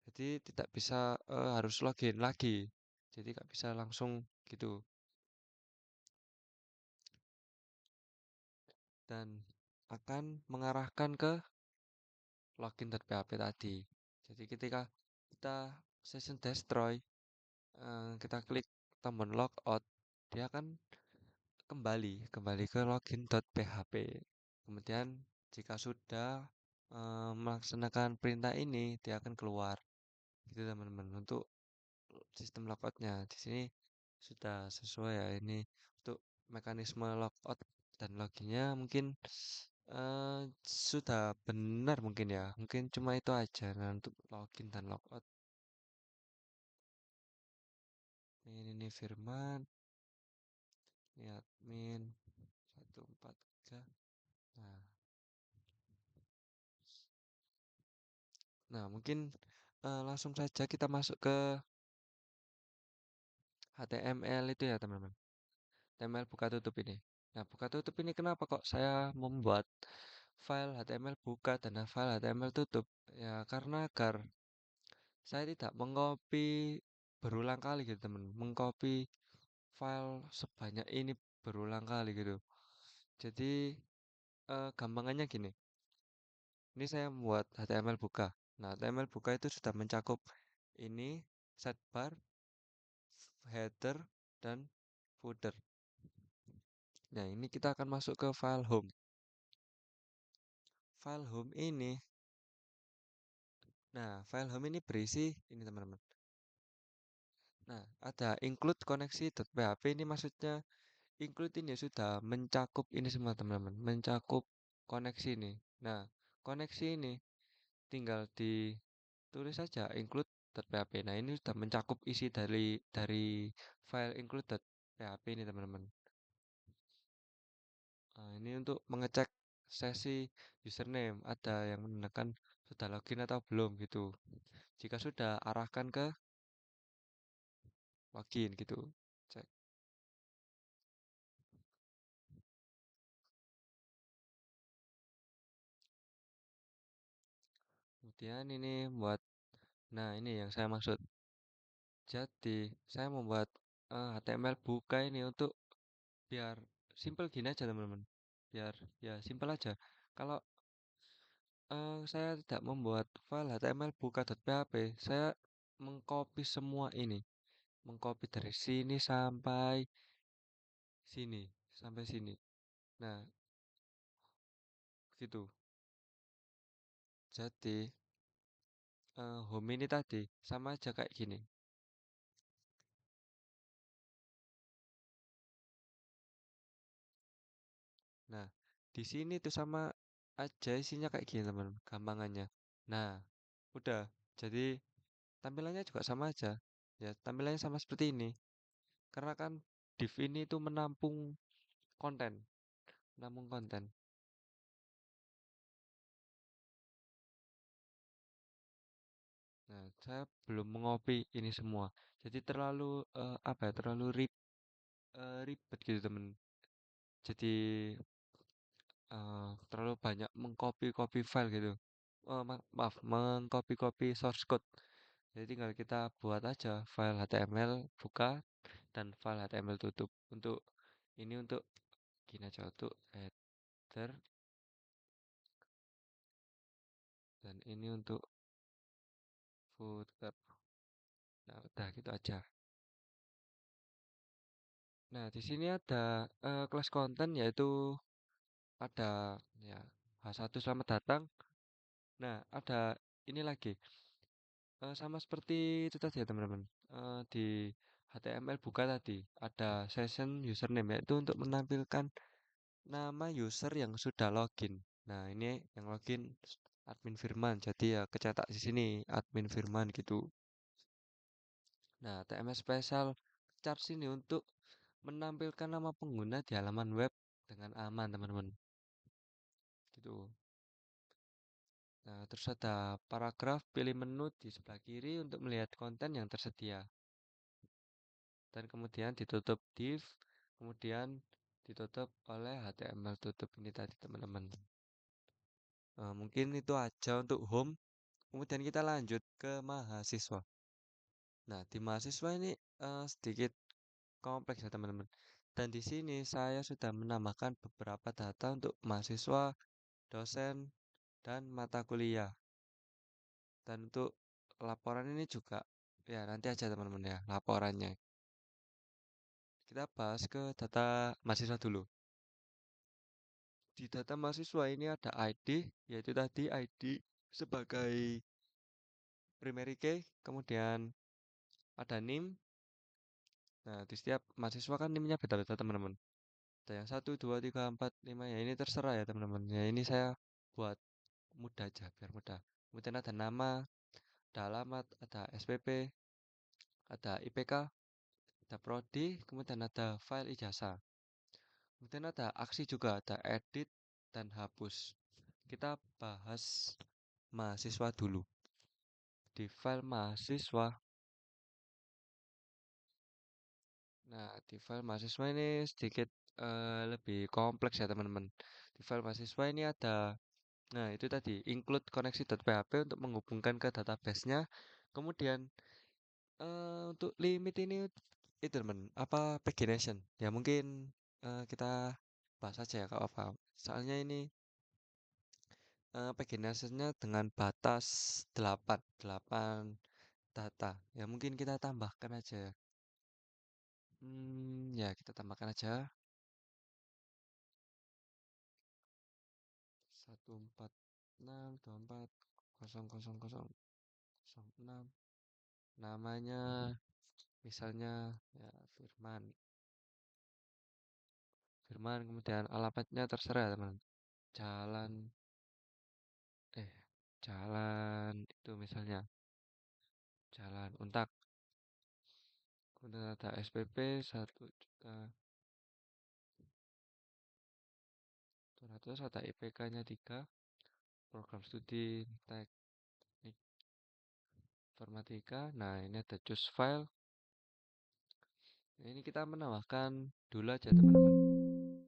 Jadi tidak bisa harus login lagi. Jadi nggak bisa langsung gitu. Dan akan mengarahkan ke login.php tadi. Jadi ketika kita session destroy, kita klik tombol logout, dia akan kembali ke login.php. Kemudian jika sudah melaksanakan perintah ini, dia akan keluar. Gitu teman-teman untuk sistem logoutnya. Di sini sudah sesuai ya ini untuk mekanisme logout dan loginnya mungkin sudah benar mungkin ya. Mungkin cuma itu aja nah, untuk login dan logout. Ini Firman, ini admin 143. Nah, nah mungkin langsung saja kita masuk ke HTML itu ya teman-teman. HTML buka tutup ini. Nah, buka tutup ini kenapa kok saya membuat file HTML buka dan file HTML tutup? Ya, karena agar saya tidak mengcopy berulang kali gitu, teman. Mengcopy file sebanyak ini berulang kali gitu. Jadi, gampangannya gini. Ini saya membuat HTML buka. Nah, HTML buka itu sudah mencakup ini sidebar, header, dan footer. Nah, ini kita akan masuk ke file home. File home ini, nah, file home ini berisi ini teman-teman. Nah, ada include koneksi.php ini maksudnya include ini sudah mencakup ini semua teman-teman, mencakup koneksi ini. Nah, koneksi ini tinggal ditulis saja include.php. Nah, ini sudah mencakup isi dari file include.php ini teman-teman. Nah, ini untuk mengecek sesi username ada yang menandakan sudah login atau belum gitu. Jika sudah arahkan ke login gitu. Cek. Kemudian ini buat, nah ini yang saya maksud. Jadi saya membuat HTML buka ini untuk biar simple gini aja teman-teman. Biar ya simple aja. Kalau saya tidak membuat file HTML buka.php, saya mengcopy semua ini, mengcopy dari sini sini, sampai sini. Nah, gitu. Jadi home ini tadi sama aja kayak gini. Nah, di sini tuh sama aja isinya kayak gini teman, gampangannya. Nah, udah. Jadi tampilannya juga sama aja. Ya, tampilannya sama seperti ini. Karena kan div ini itu konten, menampung konten. Nah, saya belum mengopi ini semua. Jadi terlalu apa ya? Terlalu ribet gitu temen. Jadi terlalu banyak mengcopy file gitu. Maaf, mengcopy source code. Jadi tinggal kita buat aja file HTML buka dan file HTML tutup. Untuk gini aja untuk header Dan ini untuk footer. Nah, udah gitu aja. Nah, di sini ada kelas konten yaitu ada ya H1 selamat datang. Nah, ada ini lagi sama seperti itu tadi ya teman-teman. Di HTML buka tadi ada session username yaitu untuk menampilkan nama user yang sudah login. Nah, ini yang login admin Firman. Jadi ya kecetak di sini admin Firman gitu. Nah, TMS Special Charge ini untuk menampilkan nama pengguna di halaman web dengan aman, teman-teman. Gitu. Nah, terus ada paragraf, pilih menu di sebelah kiri untuk melihat konten yang tersedia. Dan kemudian ditutup div, kemudian ditutup oleh HTML tutup ini tadi, teman-teman. Mungkin itu aja untuk home. Kemudian kita lanjut ke mahasiswa. Nah, di mahasiswa ini sedikit kompleks ya, teman-teman. Dan di sini saya sudah menambahkan beberapa data untuk mahasiswa, dosen, dan mata kuliah. Dan untuk laporan ini juga ya nanti aja teman-teman ya laporannya. Kita bahas ke data mahasiswa dulu. Di data mahasiswa ini ada ID, yaitu tadi ID sebagai primary key, kemudian ada NIM. Nah, di setiap mahasiswa kan NIM-nya beda-beda teman-teman. Ada yang 1, 2, 3, 4, 5 ya ini terserah ya teman-teman. Ya ini saya buat mudah aja biar mudah. Kemudian ada nama, ada alamat, ada SPP, ada IPK, ada prodi, kemudian ada file ijazah. Kemudian ada aksi juga, ada edit dan hapus. Kita bahas mahasiswa dulu. Di file mahasiswa. Nah, di file mahasiswa ini sedikit lebih kompleks ya teman-teman. Di file mahasiswa ini ada, nah itu tadi, include connection.php untuk menghubungkan ke database-nya. Kemudian untuk limit ini itu teman, apa pagination. Ya mungkin kita bahas aja ya kalau apa. Soalnya ini pagination-nya dengan batas 8 data. Ya mungkin kita tambahkan aja ya. Ya kita tambahkan aja 146.24.000.06. Namanya misalnya ya Firman. Firman kemudian alamatnya terserah teman. Jalan eh jalan itu misalnya Jalan Untak. Kemudian ada SPP 1.200.000, ada IPK-nya 3, program studi teknik informatika. Nah, ini ada choose file. Nah, ini kita menambahkan dulu aja teman-teman.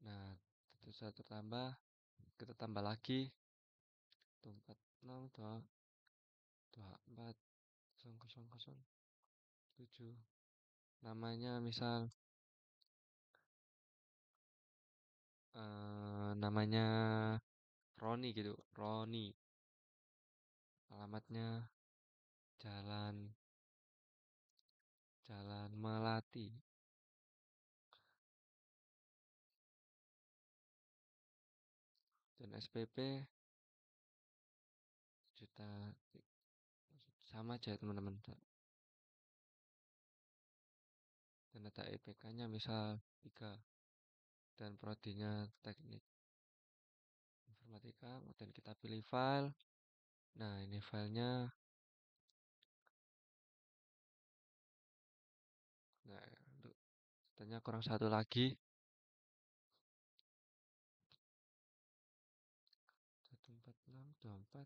Nah, itu satu tambah, kita tambah lagi 46.24.000.7. Namanya misal namanya Roni gitu, Roni. Alamatnya Jalan Jalan Melati. Dan SPP juta sama aja teman-teman. Dan ada IPK-nya misal 3 dan prodinya teknik informatika. Kemudian kita pilih file. Nah, ini filenya. Nah, untuk katanya kurang satu lagi. 146.24.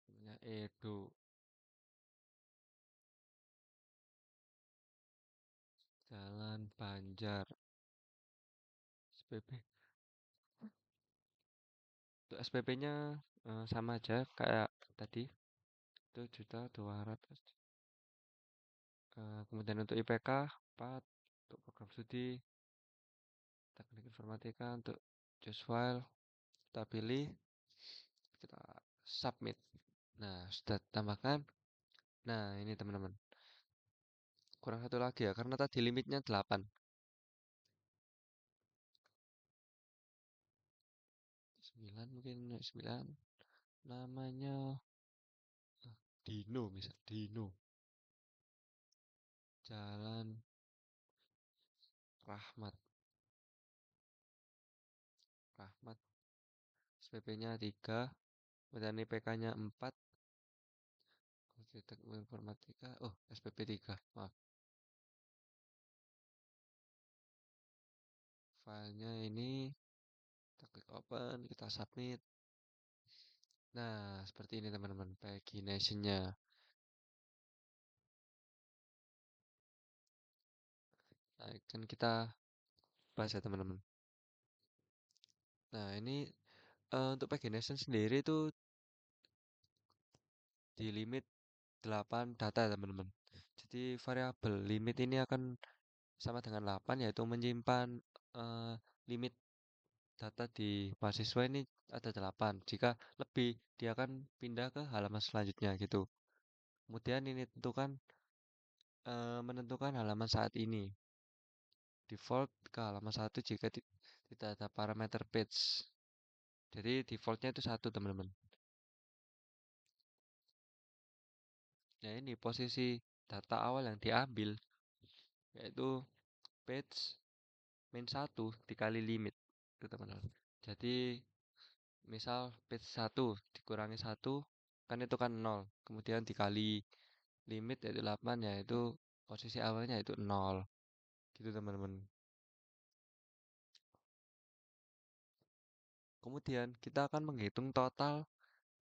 Namanya Edo. Jalan Banjar. SPP. Untuk SPP-nya sama aja kayak tadi. Itu 1.200. Kemudian untuk IPK 4, untuk program studi teknik informatika untuk choose file, kita pilih, kita submit. Nah, sudah tambahkan. Nah, ini teman-teman. Kurang satu lagi ya, karena tadi limitnya 8. 9 mungkin, 9. Namanya Dino, misal Dino. Jalan Rahmat. Rahmat. SPP-nya 3. Kemudian IPK-nya 4. Teknik informatika. Oh, SPP 3. Maaf. Filenya ini kita klik open, kita submit. Nah, seperti ini teman-teman pagination-nya. Nah, kan kita bahas ya teman-teman. Nah, ini untuk pagination sendiri itu di limit 8 data teman-teman. Jadi variabel limit ini akan sama dengan 8, yaitu menyimpan limit data di mahasiswa ini ada 8. Jika lebih, dia akan pindah ke halaman selanjutnya gitu. Kemudian ini menentukan halaman saat ini. Default ke halaman 1 jika tidak ada parameter page. Jadi defaultnya itu 1 teman-teman. Nah, ini posisi data awal yang diambil, yaitu page min 1 dikali limit itu teman-teman. Jadi misal page 1 dikurangi 1 kan itu kan 0. Kemudian dikali limit yaitu 8, yaitu posisi awalnya itu 0. Gitu teman-teman. Kemudian kita akan menghitung total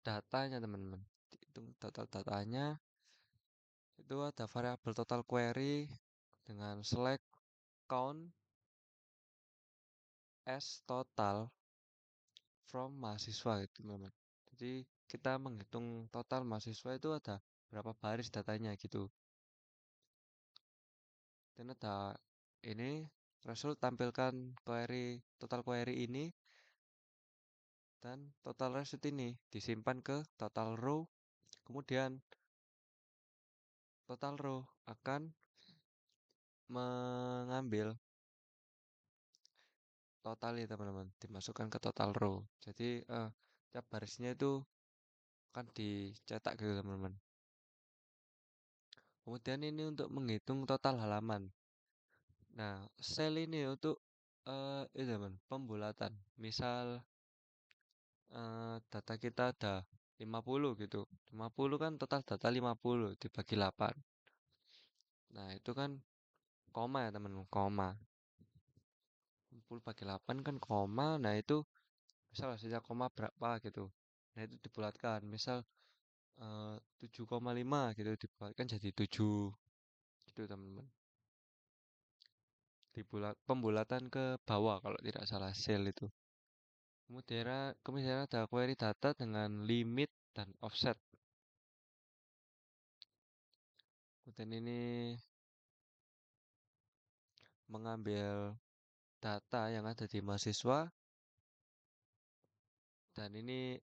datanya teman-teman. Hitung total datanya itu ada variabel total query dengan select count as total from mahasiswa gitu teman-teman. Jadi kita menghitung total mahasiswa itu ada berapa baris datanya gitu. Dan ada ini result tampilkan total query ini, dan total result ini disimpan ke total row. Kemudian total row akan mengambil total ya teman-teman, dimasukkan ke total row. Jadi tiap barisnya itu akan dicetak gitu teman-teman. Kemudian ini untuk menghitung total halaman. Nah, sel ini untuk itu teman, pembulatan. Misal data kita ada 50 gitu. 50 kan total data 50 dibagi 8. Nah, itu kan koma ya teman, koma. 50 bagi 8 kan koma. Nah, itu misal hasilnya koma berapa gitu. Nah, itu dibulatkan. Misal 7,5 gitu dibulatkan jadi 7 gitu teman-teman. Pembulatan ke bawah kalau tidak salah sel itu. Kemudian ada query data dengan limit dan offset. Kemudian ini mengambil data yang ada di mahasiswa, dan ini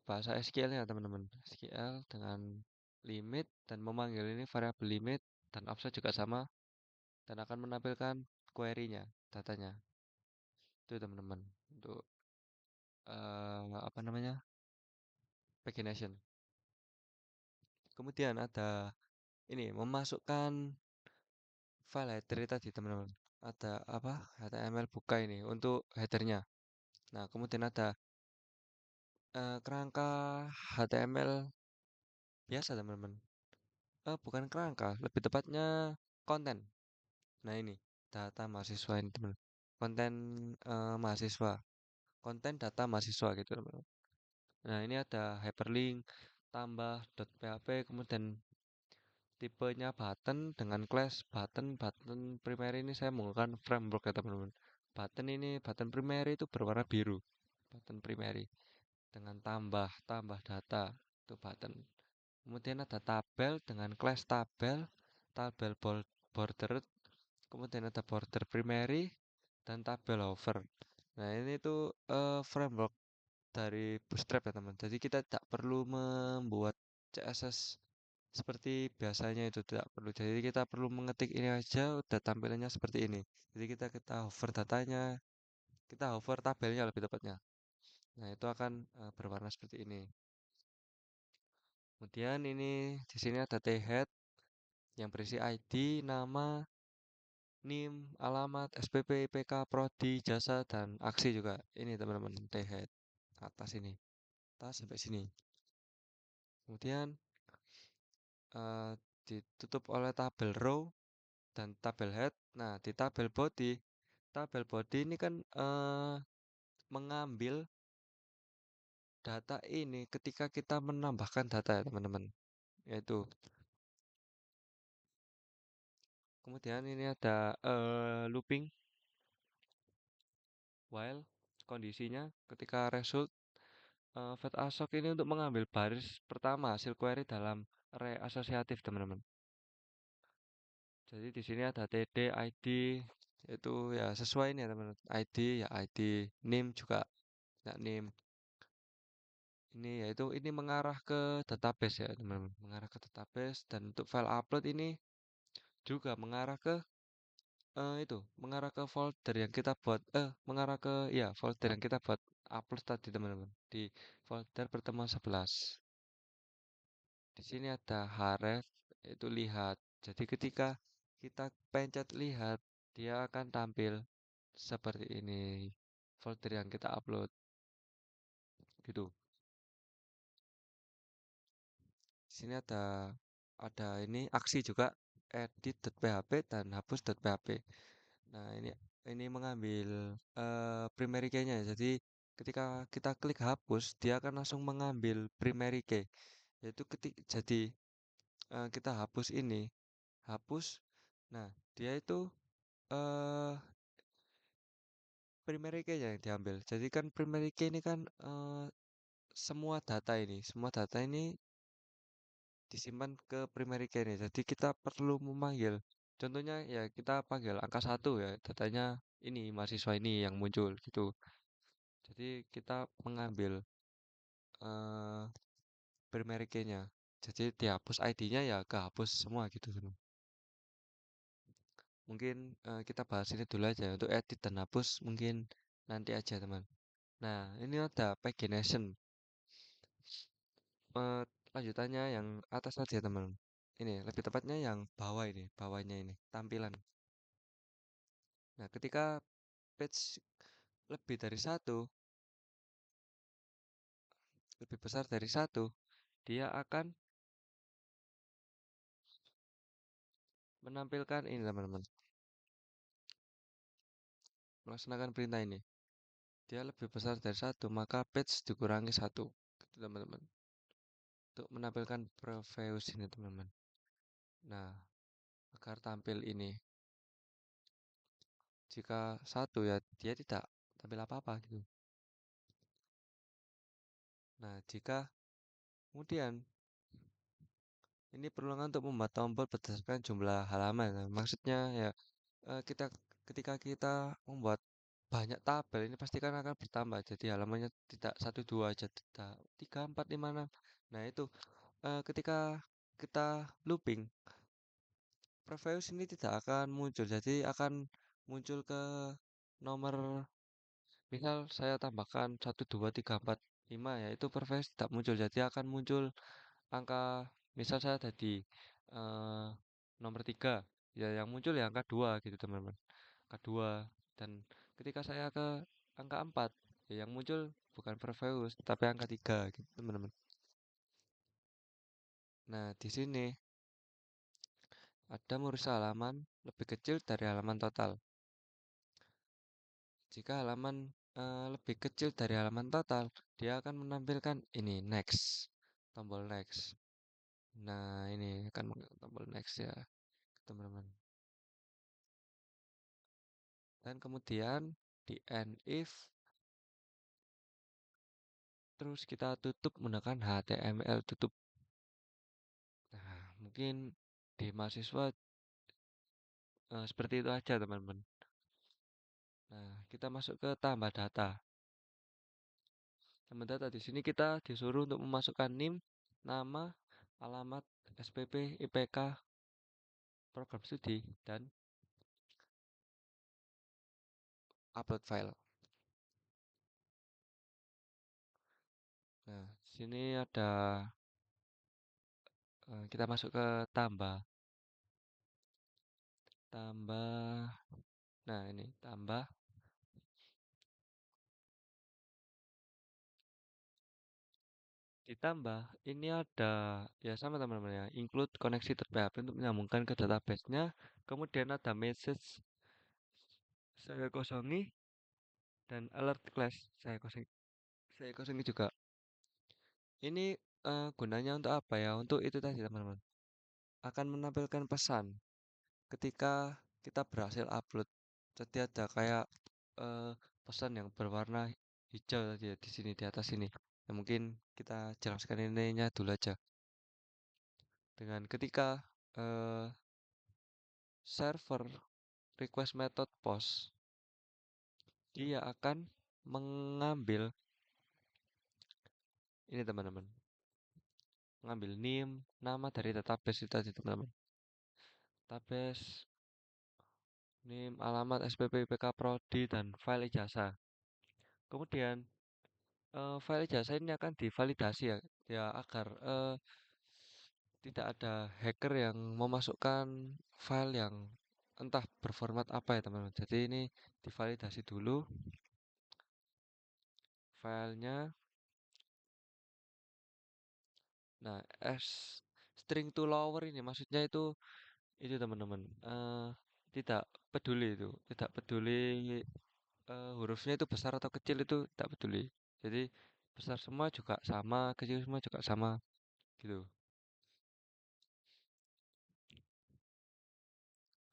bahasa SQL ya teman-teman. SQL dengan limit dan memanggil ini variabel limit dan offset juga sama, dan akan menampilkan query-nya, datanya. Itu teman-teman untuk apa namanya? Pagination. Kemudian ada ini memasukkan file header tadi teman-teman. Ada apa? HTML buka ini untuk headernya. Nah, kemudian ada kerangka HTML biasa teman-teman. Bukan kerangka, lebih tepatnya konten. Nah, ini data mahasiswa ini teman. Konten mahasiswa, konten data mahasiswa gitu teman-teman. Nah, ini ada hyperlink tambah .php, kemudian tipenya button dengan class button primary ini saya menggunakan framework ya teman-teman. Button primary itu berwarna biru, button primary dengan tambah data itu button. Kemudian ada tabel dengan class tabel border kemudian ada border primary dan tabel hover. Nah, ini tuh framework dari Bootstrap ya teman. Jadi kita tak perlu membuat CSS seperti biasanya itu tidak perlu. Jadi kita perlu mengetik ini aja udah tampilannya seperti ini. Jadi kita hover datanya, kita hover tabelnya lebih tepatnya. Nah, itu akan berwarna seperti ini. Kemudian ini di sini ada T-head yang berisi ID, nama, NIM, alamat, SPP, IPK, prodi, jasa, dan aksi juga. Ini teman-teman T-head atas ini, atas sampai sini. Kemudian eh, ditutup oleh tabel row dan tabel head. Nah, di tabel body ini kan mengambil data ini ketika kita menambahkan data ya teman-teman. Yaitu kemudian ini ada looping while kondisinya ketika result fat assoc ini untuk mengambil baris pertama hasil query dalam array asosiatif teman-teman. Jadi di sini ada TD, ID, itu ya sesuai ini ya teman-teman. ID ya ID, name juga ya name. Ini yaitu ini mengarah ke database ya teman-teman, mengarah ke database dan untuk file upload ini juga mengarah ke itu, mengarah ke folder yang kita buat mengarah ke ya folder yang kita buat upload tadi teman-teman di folder pertemuan 11. Di sini ada href itu lihat. Jadi ketika kita pencet lihat, dia akan tampil seperti ini folder yang kita upload gitu. Di sini ada ini aksi juga edit.php dan hapus.php. Nah, ini mengambil primary key-nya. Jadi ketika kita klik hapus, dia akan langsung mengambil primary key. Yaitu jadi kita hapus ini, hapus. Nah, dia itu eh primary key-nya yang diambil. Jadi kan primary key ini kan semua data ini disimpan ke primary key ini. Jadi kita perlu memanggil. Contohnya ya kita panggil angka satu ya, datanya ini mahasiswa ini yang muncul gitu. Jadi kita mengambil eh primary key-nya. Jadi dihapus ID-nya ya kehapus semua gitu teman. Mungkin kita bahas ini dulu aja untuk edit dan hapus mungkin nanti aja teman. Nah, ini ada pagination. eh, Lanjutannya yang atas aja teman. Ini lebih tepatnya yang bawah ini, bawahnya ini tampilan. Nah, ketika page lebih dari satu, lebih besar dari satu, dia akan menampilkan ini teman-teman, melaksanakan perintah ini. Dia lebih besar dari satu, maka page dikurangi satu, gitu teman-teman. Untuk menampilkan previous ini teman-teman. Nah, agar tampil ini. Jika satu ya dia tidak tampil apa-apa gitu. Nah, jika kemudian ini perlukan untuk membuat tombol berdasarkan jumlah halaman. Nah, maksudnya ya kita ketika kita membuat banyak tabel ini pasti kan akan bertambah. Jadi halamannya tidak satu dua aja, tidak tiga empat lima enam. Nah itu ketika kita looping, previous ini tidak akan muncul. Jadi akan muncul ke nomor misal saya tambahkan satu dua tiga empat lima ya itu previous tidak muncul. Jadi akan muncul angka misal saya ada di eh, nomor 3 ya yang muncul ya angka 2 gitu teman-teman angka 2 dan ketika saya ke angka 4 ya yang muncul bukan Perseus tapi angka 3 gitu teman-teman. Nah di sini ada merusak halaman lebih kecil dari halaman total. Jika halaman lebih kecil dari halaman total dia akan menampilkan ini next, tombol next. Nah ini akan tombol next ya teman-teman. Dan kemudian di end if terus kita tutup menggunakan HTML tutup. Nah, mungkin di mahasiswa Seperti itu aja teman-teman. Nah, kita masuk ke tambah data. Tambah data di sini kita disuruh untuk memasukkan NIM, nama, alamat, SPP, IPK, program studi, dan upload file. Nah, sini ada kita masuk ke tambah. Tambah. Nah, ini tambah. Ditambah, ini ada ya sama teman-teman ya, include koneksi third PHP untuk menyambungkan ke database-nya. Kemudian ada message saya kosongi dan alert class saya kosongi juga. Ini gunanya untuk apa ya? Untuk itu tadi teman-teman. Akan menampilkan pesan ketika kita berhasil upload. Jadi ada kayak eh, pesan yang berwarna hijau tadi ya, di sini di atas ini. Ya, mungkin kita jelaskan ininya dulu aja. Dengan ketika eh, server request method post, dia akan mengambil ini teman-teman, mengambil nama dari database itu tadi teman-teman. Database, alamat, SPP, IPK, prodi, dan file ijazah. Kemudian file ijazah ini akan divalidasi ya, ya agar tidak ada hacker yang memasukkan file yang entah berformat apa ya teman-teman. Jadi ini divalidasi dulu filenya. Nah, string to lower ini maksudnya itu teman-teman. Tidak peduli itu, tidak peduli hurufnya itu besar atau kecil itu tidak peduli. Jadi besar semua juga sama, kecil semua juga sama gitu.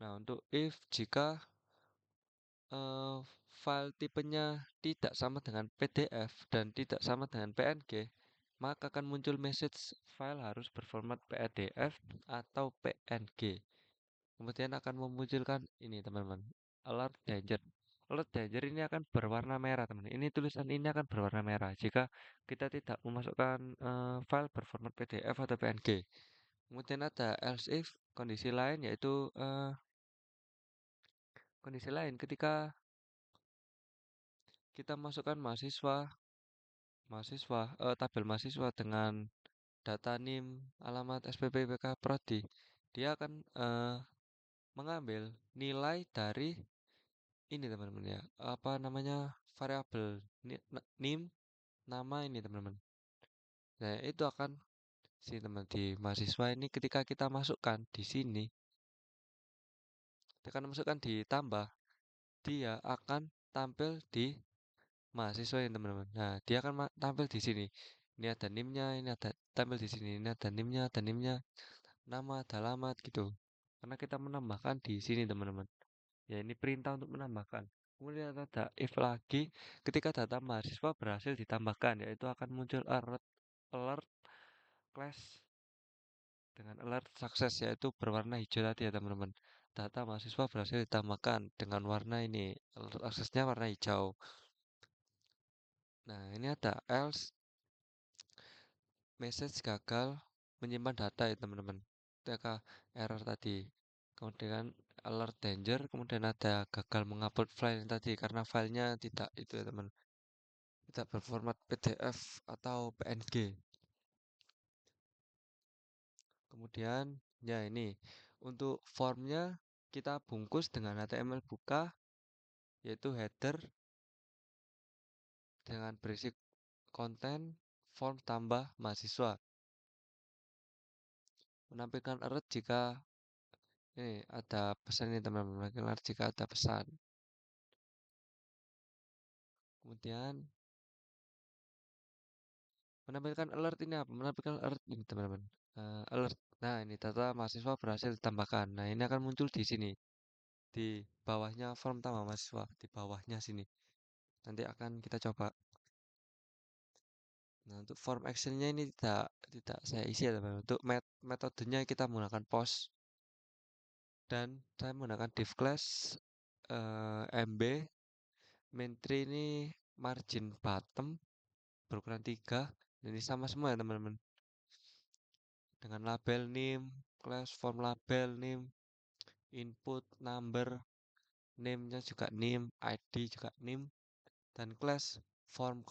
Nah, untuk if jika eh, file tipenya tidak sama dengan PDF dan tidak sama dengan PNG, maka akan muncul message file harus berformat PDF atau PNG. Kemudian akan memunculkan ini teman-teman, alert danger. Alert danger ini akan berwarna merah teman. Ini tulisan ini akan berwarna merah jika kita tidak memasukkan file berformat PDF atau PNG. Kemudian ada else if kondisi lain yaitu kondisi lain ketika kita masukkan tabel mahasiswa dengan data NIM, alamat, SPP, IPK, prodi, dia akan mengambil nilai dari ini teman-teman ya, apa namanya, variabel NIM, nama ini teman-teman. Nah, itu akan si teman di mahasiswa ini ketika kita masukkan di sini, kita akan masukkan ditambah, dia akan tampil di mahasiswa ini teman-teman. Nah, dia akan tampil di sini. Ini ada NIM-nya, ini ada tampil di sini, ini ada NIM-nya, nama, ada alamat gitu. Karena kita menambahkan di sini teman-teman. Ya, ini perintah untuk menambahkan. Kemudian ada if lagi ketika data mahasiswa berhasil ditambahkan, yaitu akan muncul alert class dengan alert sukses, yaitu berwarna hijau tadi ya teman-teman. Data mahasiswa berhasil ditambahkan dengan warna ini, alert aksesnya warna hijau. Nah, ini ada else message gagal menyimpan data ya teman-teman. Ketika error tadi. Kemudian alert danger, kemudian ada gagal mengupload file tadi karena filenya tidak itu ya teman, tidak berformat PDF atau PNG. Kemudian ya ini untuk formnya kita bungkus dengan HTML buka, yaitu header dengan berisi konten form tambah mahasiswa, menampilkan alert jika ini ada pesan ini teman-teman, menampilkan alert jika ada pesan. Kemudian menampilkan alert ini apa? Menampilkan alert ini teman-teman. Alert. Nah, ini data mahasiswa berhasil ditambahkan. Nah, ini akan muncul di sini. Di bawahnya form tambah mahasiswa. Di bawahnya sini. Nanti akan kita coba. Nah, untuk form actionnya ini tidak saya isi ya teman-teman. Untuk metodenya kita menggunakan post dan saya menggunakan div class MB main3 ini margin bottom berukuran 3. Ini sama semua ya teman-teman, dengan label name class form label name input number name-nya juga name ID juga name dan class form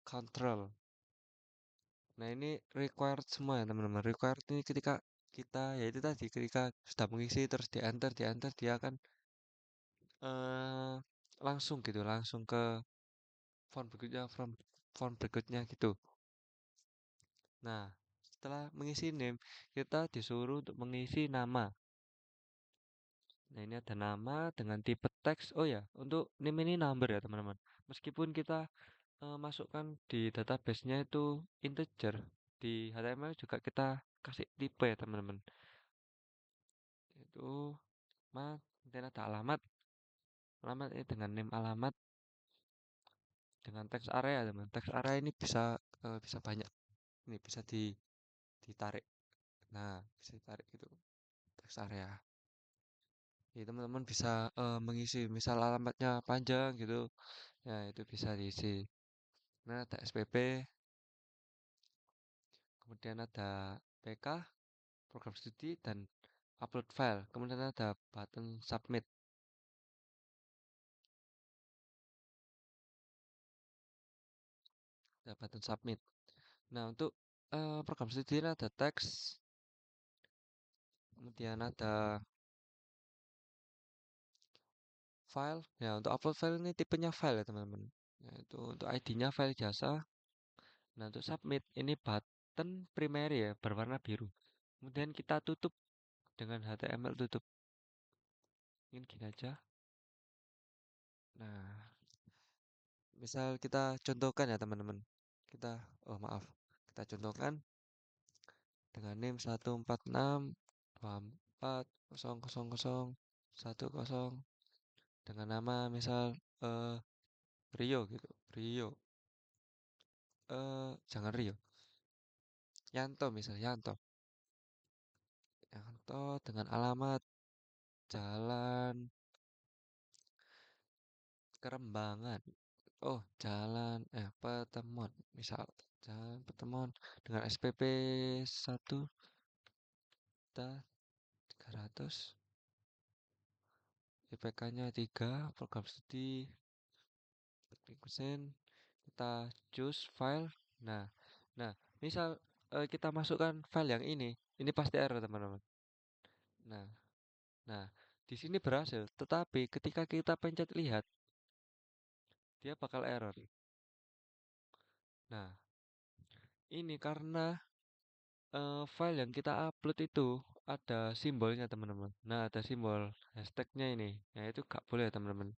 control. Nah ini required semua ya teman-teman. Required ini ketika kita yaitu tadi ketika sudah mengisi terus di enter dia akan eh langsung gitu langsung ke form berikutnya gitu. Nah setelah mengisi name kita disuruh untuk mengisi nama. Nah ini ada nama dengan tipe teks. Oh ya, untuk name ini number ya teman-teman. Meskipun kita masukkan di database-nya itu integer, di HTML juga kita kasih tipe ya teman-teman. Itu kemudian ada alamat. Alamat ini dengan name alamat dengan teks area teman. Teks area ini bisa banyak. Ini bisa ditarik. Nah, bisa ditarik gitu teks area. Jadi teman-teman bisa mengisi misal alamatnya panjang gitu. Ya, itu bisa diisi. Nah, ada SPP, kemudian ada PK, program studi dan upload file. Kemudian ada button submit. Ada button submit. Nah, untuk program studi ini ada teks, kemudian ada file. Ya, untuk upload file ini tipenya file ya, teman-teman. Nah, itu untuk ID-nya file jasa. Nah, untuk submit ini button primary ya, berwarna biru. Kemudian kita tutup dengan HTML tutup. Ini gini aja. Nah, misal kita contohkan ya, teman-teman. Oh maaf, kita contohkan dengan name 146240010 dengan nama misal Rio gitu. Rio. Jangan Rio. Yanto misal Yanto. Yanto dengan alamat Jalan Kerembangan. Oh, Pertemuan. Misal Jalan Pertemuan dengan SPP 1.300, IPK-nya 3, program studi teknik mesin. Kita choose file. Nah, nah, misal kita masukkan file yang ini pasti error teman-teman. Nah, nah, di sini berhasil, tetapi ketika kita pencet lihat, dia bakal error. Nah, ini karena file yang kita upload itu ada simbolnya teman-teman. Nah, ada simbol hashtagnya ini. Nah, itu gak boleh teman-teman.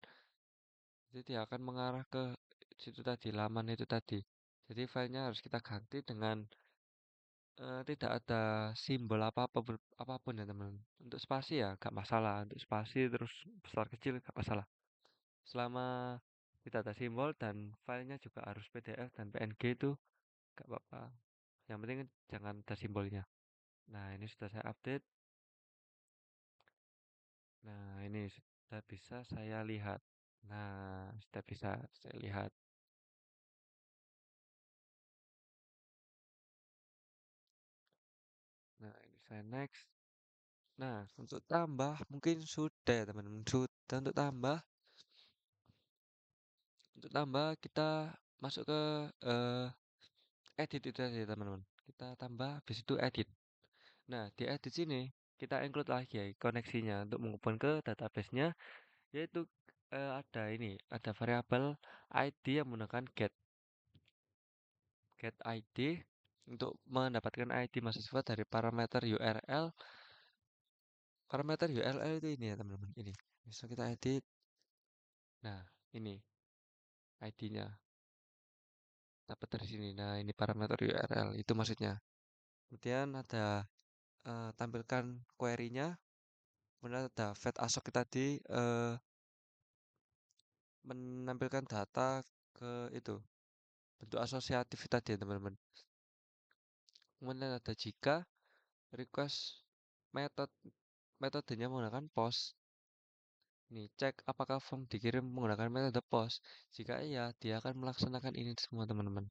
Jadi dia akan mengarah ke situ tadi, laman itu tadi. Jadi filenya harus kita ganti dengan tidak ada simbol apapun ya teman-teman. Untuk spasi ya gak masalah. Untuk spasi terus besar kecil gak masalah. Selama tidak ada simbol dan filenya juga harus PDF dan PNG itu gak apa-apa. Yang penting jangan ada simbolnya. Nah, ini sudah saya update. Nah, ini sudah bisa saya lihat. Nah, sudah bisa saya lihat. Nah, ini saya next. Nah, untuk tambah mungkin sudah ya teman-teman. Sudah untuk tambah kita masuk ke edit itu aja teman-teman. Kita tambah habis itu edit. Nah, di edit sini kita include lagi ya koneksinya untuk menghubung ke database-nya, yaitu ada variabel ID yang menggunakan get ID untuk mendapatkan ID mahasiswa dari parameter URL. Parameter URL itu ini ya teman-teman, ini. Bisa kita edit. Nah, ini ID-nya dapat dari sini. Nah, ini parameter URL itu maksudnya. Kemudian ada tampilkan query-nya. Kemudian ada fetch assoc tadi menampilkan data ke itu bentuk asosiatif tadi ya teman-teman. Kemudian ada jika request method metodenya menggunakan pos. Nih, cek apakah form dikirim menggunakan metode pos. Jika iya, dia akan melaksanakan ini semua teman-teman.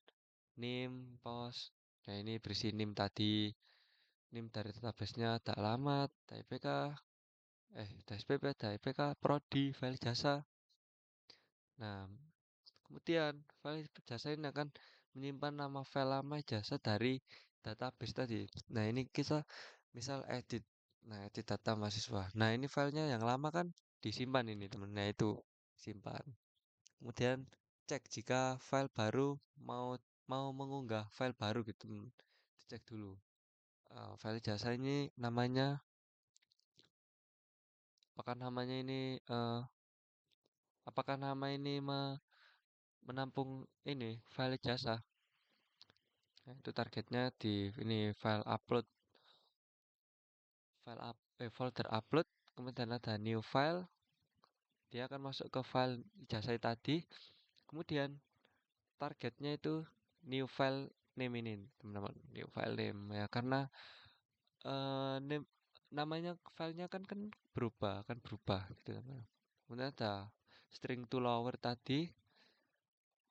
NIM, pos. Nah, ini berisi NIM tadi. NIM dari database-nya, ada alamat, ada IPK, ada SPP, ada IPK, prodi, file jasa. Nah, kemudian file jasa ini akan menyimpan nama file lama jasa dari database tadi. Nah, ini kita misal edit. Nah, edit data mahasiswa. Nah, ini filenya yang lama kan disimpan ini teman. Nah, itu simpan. Kemudian cek jika file baru mau mau mengunggah file baru gitu. Dicek dulu. File jasa ini namanya apakah namanya ini apakah nama ini menampung ini file jasa. Nah, itu targetnya di ini file upload folder upload, kemudian ada new file, dia akan masuk ke file ijazah tadi, kemudian targetnya itu new file name ini teman-teman, new file name ya, karena name, namanya filenya kan berubah gitu teman. Kemudian ada string to lower tadi,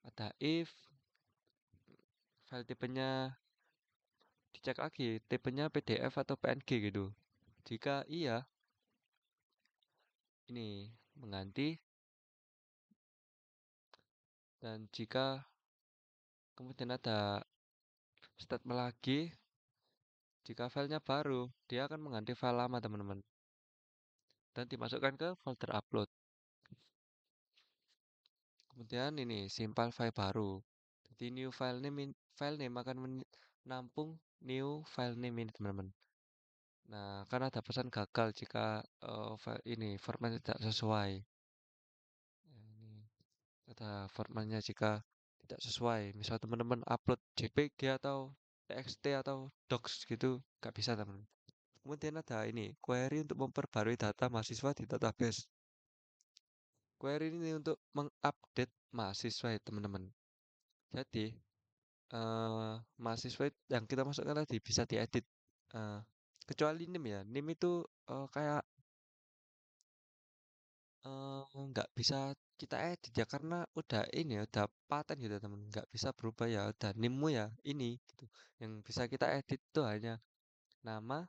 ada if file tipenya dicek lagi, tipenya PDF atau PNG gitu. Jika iya, ini mengganti, dan jika kemudian ada statement lagi, jika filenya baru, dia akan mengganti file lama teman-teman dan dimasukkan ke folder upload. Kemudian ini simpan file baru. Jadi new file name akan menampung new file name ini teman-teman. Nah, karena ada pesan gagal jika file ini formatnya tidak sesuai. Ya, ini ada formatnya jika tidak sesuai. Misal teman-teman upload JPG atau TXT atau docs gitu, nggak bisa teman-teman. Kemudian ada ini, query untuk memperbarui data mahasiswa di database. Query ini untuk mengupdate mahasiswa ya teman-teman. Jadi, mahasiswa yang kita masukkan tadi bisa diedit. Eh, kecuali NIM ya. NIM itu kayak nggak bisa kita edit ya karena udah ini ya, udah paten gitu teman. Nggak bisa berubah ya, udah NIMmu ya ini gitu. Yang bisa kita edit itu hanya nama,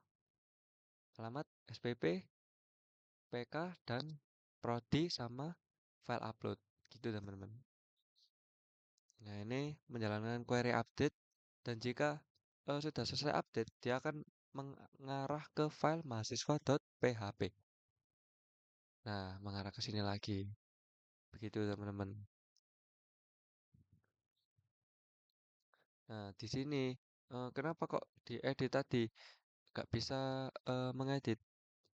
alamat, SPP, PK, dan prodi sama file upload gitu teman-teman. Nah ini menjalankan query update dan jika sudah selesai update dia akan mengarah ke file mahasiswa.php. Nah mengarah ke sini lagi begitu teman-teman. Nah di sini kenapa kok diedit tadi gak bisa mengedit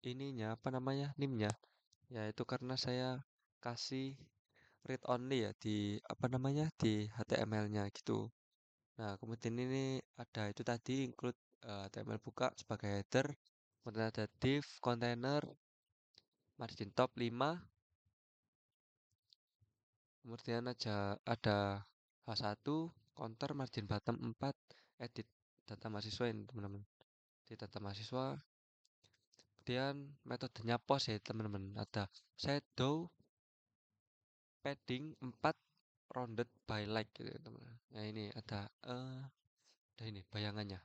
ininya apa namanya nimnya, yaitu karena saya kasih read only ya di apa namanya di HTML-nya gitu. Nah, kemudian ini ada itu tadi include HTML buka sebagai header, kemudian ada div, container, margin top 5, kemudian ada H1, counter, margin bottom 4, edit data mahasiswa ini teman-teman. Di data mahasiswa, kemudian metodenya post ya teman-teman. Ada shadow, padding 4, rounded by like gitu ya teman-teman. Nah ini ada ini bayangannya.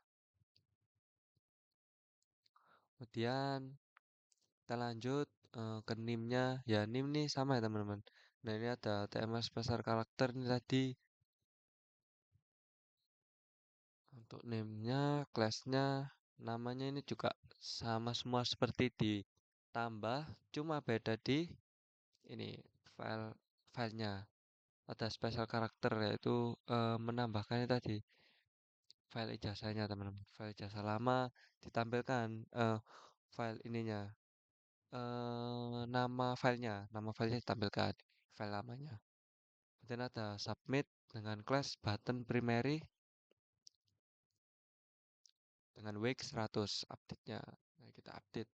Kemudian kita lanjut ke NIM-nya. Ya, NIM nih sama ya, teman-teman. Nah, ini ada TMS spesial karakter ini tadi. Untuk NIM-nya, class-nya, namanya ini juga sama semua seperti ditambah, cuma beda di ini filenya. Ada spesial karakter yaitu menambahkannya tadi file ijazahnya, teman-teman. File ijazah lama ditampilkan file ininya nama filenya ditampilkan file lamanya. Kemudian ada submit dengan class button primary dengan wake 100 update-nya. Nah, kita update.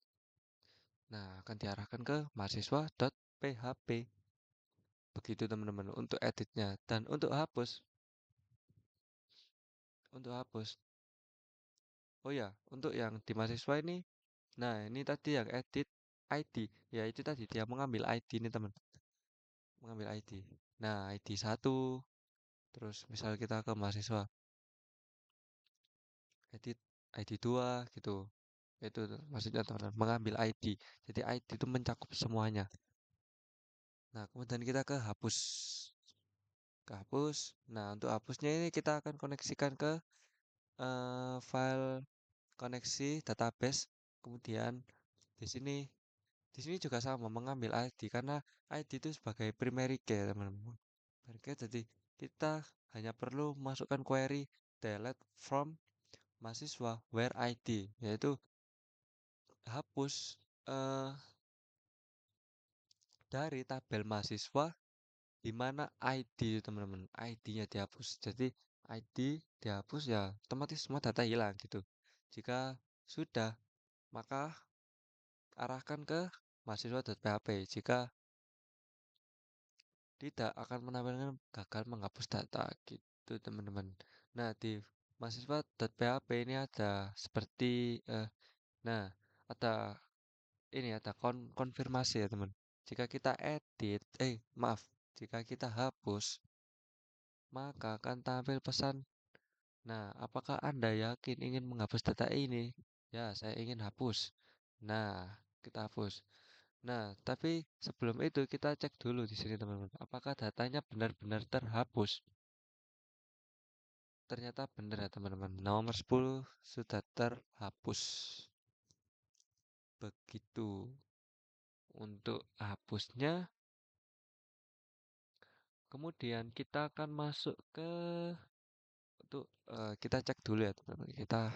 Nah, akan diarahkan ke mahasiswa.php. Begitu teman-teman untuk editnya. Dan untuk hapus. Oh ya, untuk yang di mahasiswa ini Nah, ini tadi yang edit ID. Ya, itu tadi dia mengambil ID nih, teman. Mengambil ID. Nah, ID satu. Terus misal kita ke mahasiswa, edit ID 2 gitu. Itu tuh maksudnya teman, mengambil ID. Jadi ID itu mencakup semuanya. Nah, kemudian kita ke hapus. Ke hapus. Nah, untuk hapusnya ini kita akan koneksikan ke file koneksi database. Kemudian di sini juga sama mengambil ID karena ID itu sebagai primary key, teman-teman. Primary key, jadi kita hanya perlu masukkan query delete from mahasiswa where ID, yaitu hapus eh, dari tabel mahasiswa di mana ID, teman-teman. ID-nya dihapus. Jadi ID dihapus ya otomatis semua data hilang gitu. Jika sudah, maka arahkan ke mahasiswa.php. Jika tidak, akan menampilkan gagal menghapus data gitu, teman-teman. Nah, di mahasiswa.php ini ada seperti nah, ada ini ada konfirmasi ya, teman. Jika kita edit, maaf, jika kita hapus, maka akan tampil pesan. Nah, apakah Anda yakin ingin menghapus data ini? Ya, saya ingin hapus. Nah, kita hapus. Nah, tapi sebelum itu kita cek dulu di sini, teman-teman. Apakah datanya benar-benar terhapus? Ternyata benar ya, teman-teman. Nomor 10 sudah terhapus. Begitu. Untuk hapusnya, kemudian kita akan masuk ke untuk kita cek dulu ya, teman-teman. Kita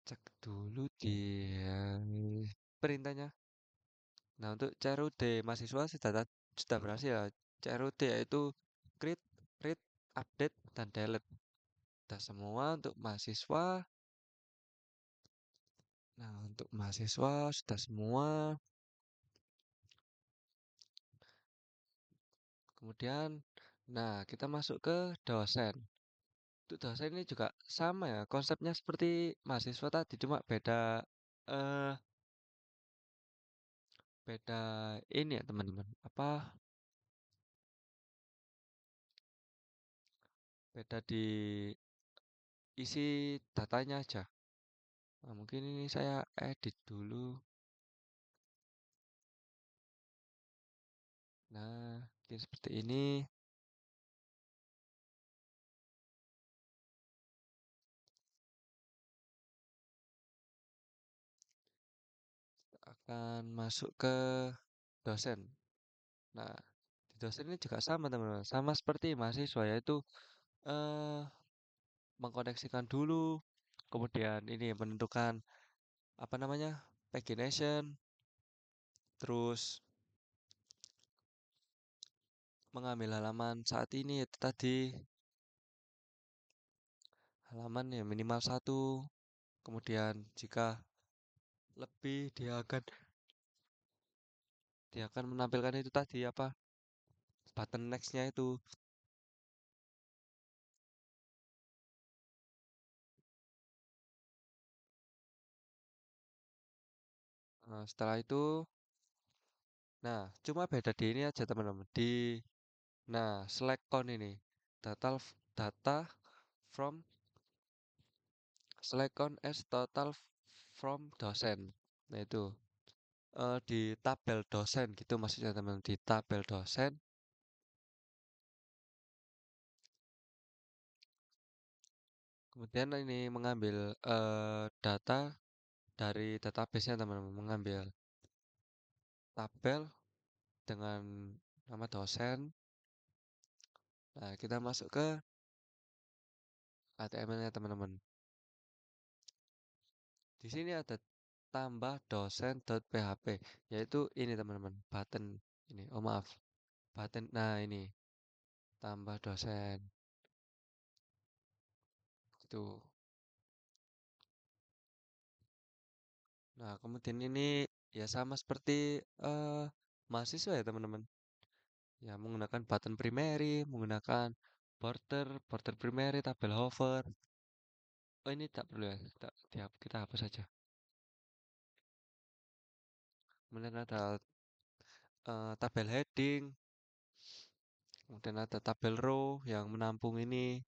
cek dulu di perintahnya. Nah, untuk CRUD mahasiswa sudah berhasil ya. CRUD yaitu create, read, update, dan delete. Sudah semua untuk mahasiswa. Nah, untuk mahasiswa sudah semua. Kemudian, nah kita masuk ke dosen. Untuk dosen ini juga sama ya, konsepnya seperti mahasiswa tadi, cuma eh beda ini ya, teman-teman. Apa? Beda di isi datanya aja. Nah, mungkin ini saya edit dulu. Nah, mungkin seperti ini. Akan masuk ke dosen. Nah, di dosen ini juga sama, teman-teman. Sama seperti mahasiswa, yaitu eh mengkoneksikan dulu, kemudian ini menentukan apa namanya, pagination, terus mengambil halaman saat ini itu tadi halaman ya minimal satu, kemudian jika lebih dia akan menampilkan itu tadi apa, button nextnya itu. Nah, setelah itu, nah cuma beda di ini aja, teman-teman, di select count ini data from select count as total from dosen. Nah itu di tabel dosen gitu maksudnya, teman, di tabel dosen. Kemudian ini mengambil data dari database-nya, teman-teman, mengambil tabel dengan nama dosen. Nah, kita masuk ke HTML-nya, teman-teman. Di sini ada tambah dosen.php, yaitu ini, teman-teman, button ini. Oh, maaf. Button. Nah, ini tambah dosen. Itu. Nah, kemudian ini ya sama seperti mahasiswa ya, teman-teman. Ya, menggunakan button primary, menggunakan border primary, tabel hover. Oh, ini tak perlu ya, kita hapus saja. kemudian ada tabel heading, kemudian ada tabel row yang menampung ini,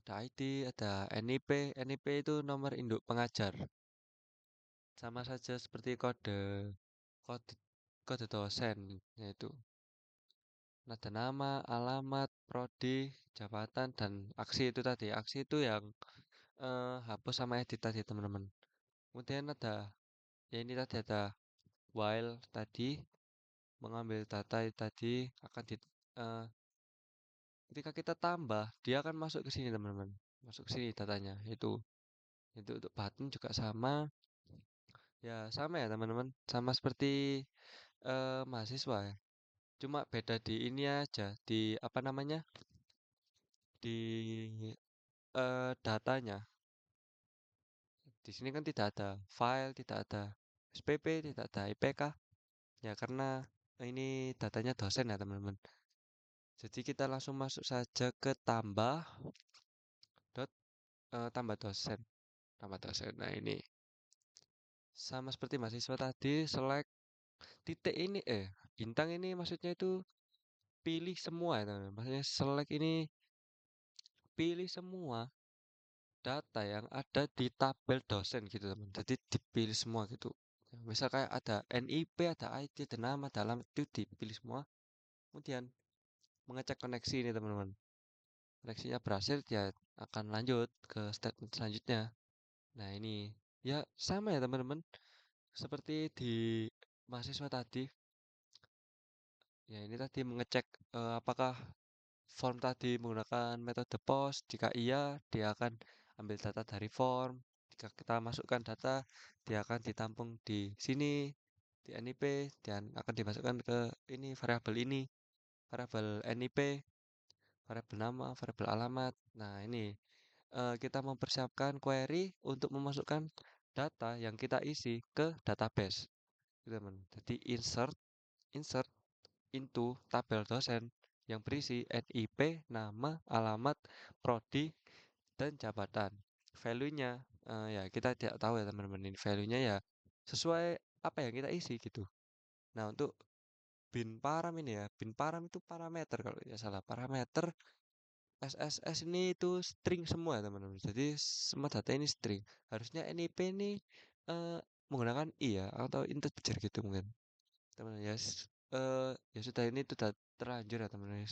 ada ID, ada NIP. NIP itu nomor induk pengajar. Sama saja seperti kode kode dosen, yaitu nada nama, alamat, prodi, jabatan, dan aksi itu tadi. Aksi itu yang hapus sama edit tadi teman-teman. Kemudian ada, ya ini tadi ada while tadi, mengambil data itu tadi akan eh, ketika kita tambah, dia akan masuk ke sini teman-teman. Masuk ke sini datanya. Itu untuk button juga sama. Ya sama ya teman-teman. Sama seperti mahasiswa ya. Cuma beda di ini aja, di apa namanya? Di datanya. Di sini kan tidak ada file, tidak ada SPP, tidak ada IPK. Ya karena ini datanya dosen ya teman-teman. Jadi kita langsung masuk saja ke tambah dosen, tambah dosen. Nah ini sama seperti mahasiswa tadi, select titik ini bintang ini maksudnya itu pilih semua ya teman-teman. Maksudnya select ini pilih semua data yang ada di tabel dosen gitu teman. Jadi dipilih semua gitu. Misal kayak ada NIP, ada ID, ada nama, ada alamat itu dipilih semua. Kemudian mengecek koneksi ini teman-teman. Koneksinya berhasil ya akan lanjut ke statement selanjutnya. Nah ini ya sama ya teman-teman. Seperti di mahasiswa tadi. Ya ini tadi mengecek apakah form tadi menggunakan metode POS. Jika iya, dia akan ambil data dari form. Jika kita masukkan data, dia akan ditampung di sini, di NIP, dan akan dimasukkan ke ini variabel NIP, variabel nama, variabel alamat. Nah, ini kita mempersiapkan query untuk memasukkan data yang kita isi ke database. Gitu, teman. Jadi insert into tabel dosen yang berisi NIP, nama, alamat, prodi, dan jabatan. Value-nya, ya kita tidak tahu ya teman-teman. Ini value-nya ya sesuai apa yang kita isi gitu. Nah untuk bin param ini ya, bin param itu parameter kalau tidak salah. Parameter SSS ini itu string semua ya teman-teman. Jadi semua data ini string. Harusnya NIP ini eh, menggunakan I ya atau integer gitu mungkin. Teman ya ya sudah ini sudah terlanjur ya teman-teman.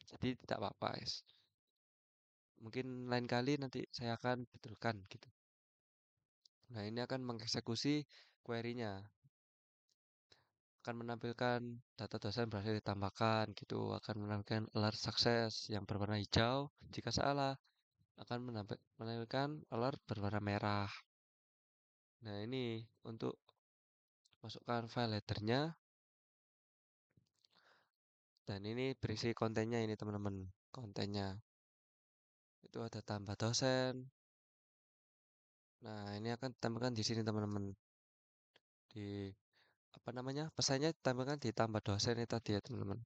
Jadi tidak apa-apa guys. Mungkin lain kali nanti saya akan betulkan gitu. Nah ini akan mengeksekusi query-nya. Akan menampilkan data dosen berhasil ditambahkan gitu. Akan menampilkan alert sukses yang berwarna hijau. Jika salah akan menampilkan alert berwarna merah. Nah ini untuk masukkan file headernya. Dan ini berisi kontennya ini teman-teman. Kontennya. Itu ada tambah dosen. Nah, ini akan ditambahkan di sini teman-teman. Di apa namanya? Pesannya ditambahkan di tambah dosen itu tadi ya teman-teman.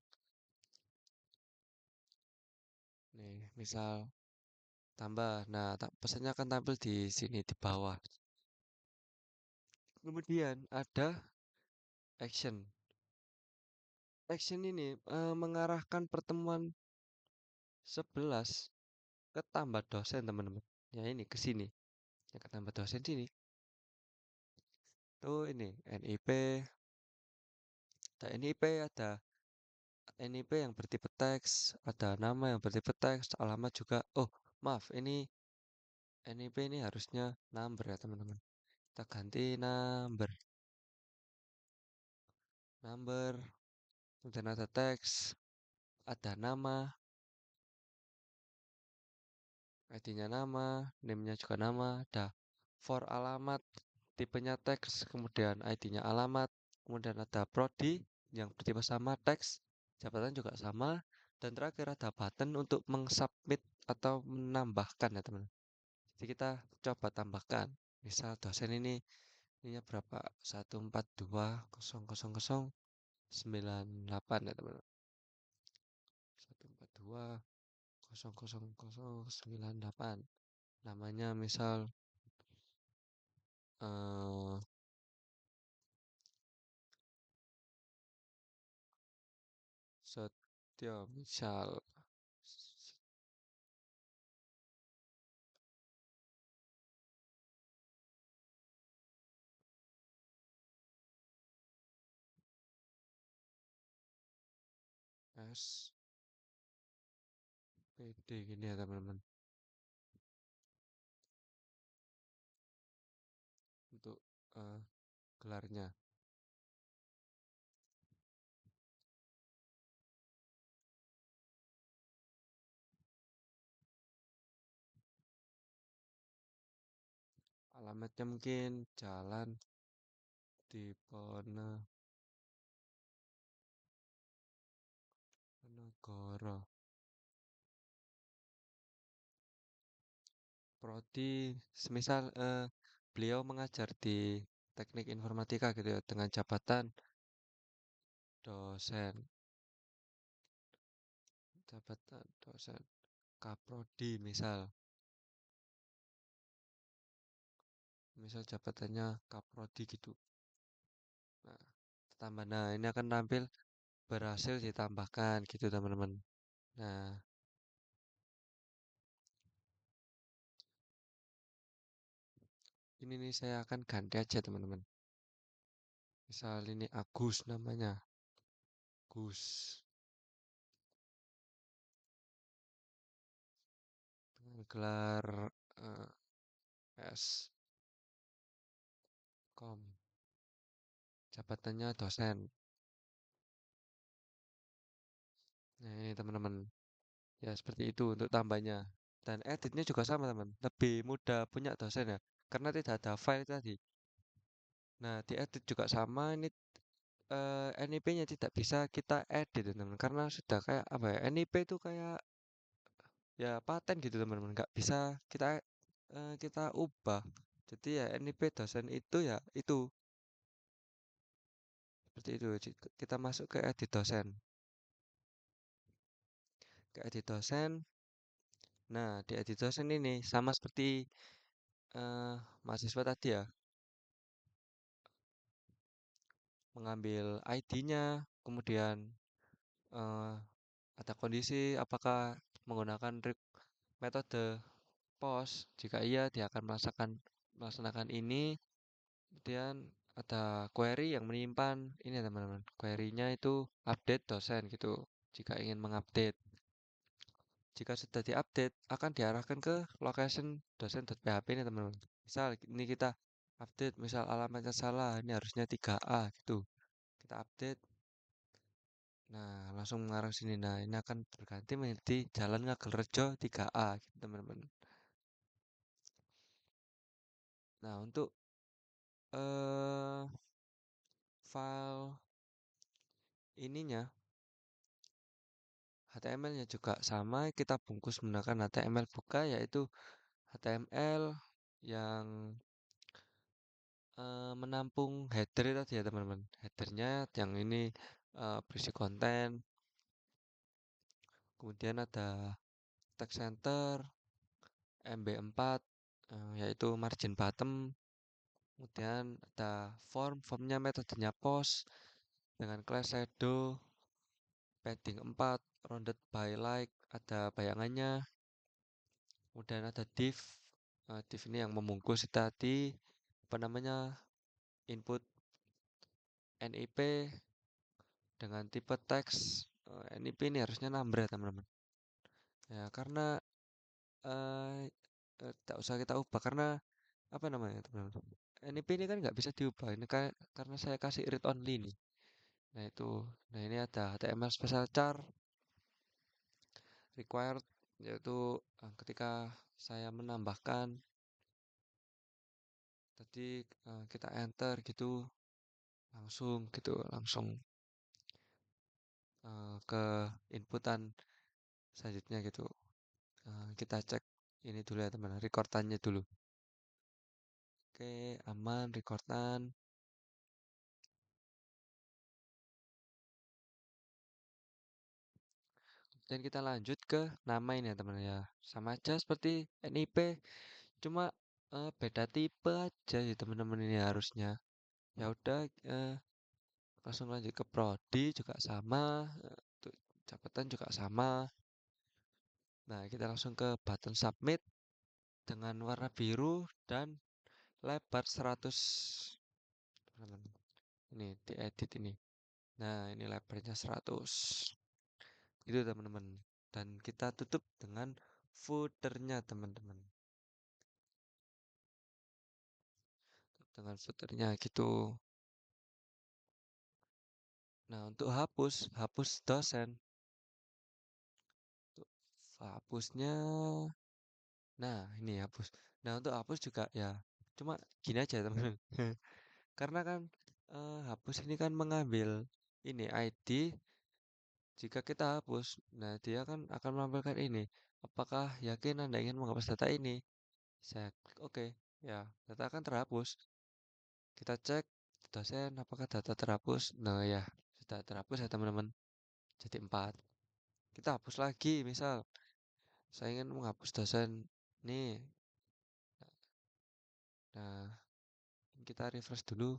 Nih, misal tambah. Nah, pesannya akan tampil di sini di bawah. Kemudian ada action. Action ini mengarahkan pertemuan 11 ke tambah dosen teman-teman. Ya ini ke sini. Ya ke tambah dosen sini. Tuh ini NIP. Ada NIP, ada NIP yang bertipe teks, ada nama yang bertipe teks, alamat juga. Oh, maaf, ini NIP ini harusnya number ya, teman-teman. Kita ganti number. Number, kemudian ada teks, ada nama, ID-nya nama, name-nya juga nama, ada for alamat, tipenya teks, kemudian ID-nya alamat, kemudian ada prodi yang bertipe sama teks, jabatan juga sama, dan terakhir ada button untuk mengsubmit atau menambahkan ya teman. Jadi kita coba tambahkan. Misal dosen ininya berapa? 142.000.98 ya teman. 142.000.98. Namanya misal eh Setio misal SPD gini ya teman-teman, untuk eh, gelarnya. Alamatnya mungkin Jalan Diponegoro. Prodi, semisal beliau mengajar di teknik informatika gitu ya, dengan jabatan dosen, Kaprodi misal, misal jabatannya Kaprodi gitu. Nah, tambah, nah ini akan tampil berhasil ditambahkan gitu teman-teman. Nah, ini nih saya akan ganti aja teman-teman. Misal ini Agus namanya, Gus, dengan gelar eh, S. Kom, jabatannya dosen. Nah, ini teman-teman. Ya, seperti itu untuk tambahnya. Dan editnya juga sama, teman. Lebih mudah punya dosen ya. Karena tidak ada file tadi. Nah, diedit juga sama. Ini NIP-nya tidak bisa kita edit, teman-teman. Karena sudah kayak apa ya? NIP itu kayak ya paten gitu, teman-teman. Nggak bisa kita ubah. Jadi ya NIP dosen itu ya itu seperti itu. Kita masuk ke edit dosen. Ke edit dosen. Nah, di edit dosen ini sama seperti eh, mahasiswa tadi ya, mengambil ID-nya, kemudian eh, ada kondisi apakah menggunakan metode POS. Jika iya, dia akan melaksanakan ini. Kemudian ada query yang menyimpan ini ya, teman-teman. Query-nya itu update dosen gitu. Jika ingin mengupdate, jika sudah diupdate, akan diarahkan ke location dosen.php ini teman-teman. Misal ini kita update, misal alamatnya salah, ini harusnya 3A gitu. Kita update. Nah, langsung mengarah sini. Nah, ini akan berganti menjadi Jalan Ngagelrejo 3A gitu, teman-teman. Nah, untuk eh file ininya, HTML-nya juga sama, kita bungkus menggunakan HTML buka, yaitu HTML yang menampung header tadi ya teman-teman. Headernya yang ini berisi konten, kemudian ada text center, MB4, yaitu margin bottom, kemudian ada formnya metodenya post dengan class shadow, padding 4, rounded by like, ada bayangannya, kemudian ada div, div ini yang membungkus tadi, apa namanya, input NIP dengan tipe teks. NIP ini harusnya number ya teman-teman. Ya, karena tak usah kita ubah karena apa namanya teman-teman. NIP ini kan nggak bisa diubah. Ini kan karena saya kasih read only nih. Nah itu, nah ini ada HTML special char required, yaitu ketika saya menambahkan tadi kita enter gitu, langsung ke inputan selanjutnya gitu. Kita cek ini dulu ya teman, recordannya dulu. Oke, aman recordan. Dan kita lanjut ke nama ini ya teman ya. Sama aja seperti NIP, cuma Beda tipe aja sih teman-teman ini harusnya. Ya udah, langsung lanjut ke prodi juga sama, untuk catatan juga sama. Nah, kita langsung ke button submit dengan warna biru dan lebar 100, teman-teman. Ini diedit ini. Nah, ini lebarnya 100. Itu teman-teman. Dan kita tutup dengan footernya teman-teman. Dengan footernya gitu. Nah, untuk hapus dosen. Untuk hapusnya, nah ini hapus. Nah, untuk hapus juga ya, cuma gini aja teman-teman. Karena kan hapus ini kan mengambil ini ID jika kita hapus. Nah, dia kan akan menampilkan ini. Apakah yakin Anda ingin menghapus data ini? Saya klik OK. Ya, data akan terhapus. Kita cek dosen apakah data terhapus. Nah, ya, sudah terhapus ya teman-teman. Jadi 4. Kita hapus lagi, misal saya ingin menghapus dosen nih. Nah, kita refresh dulu.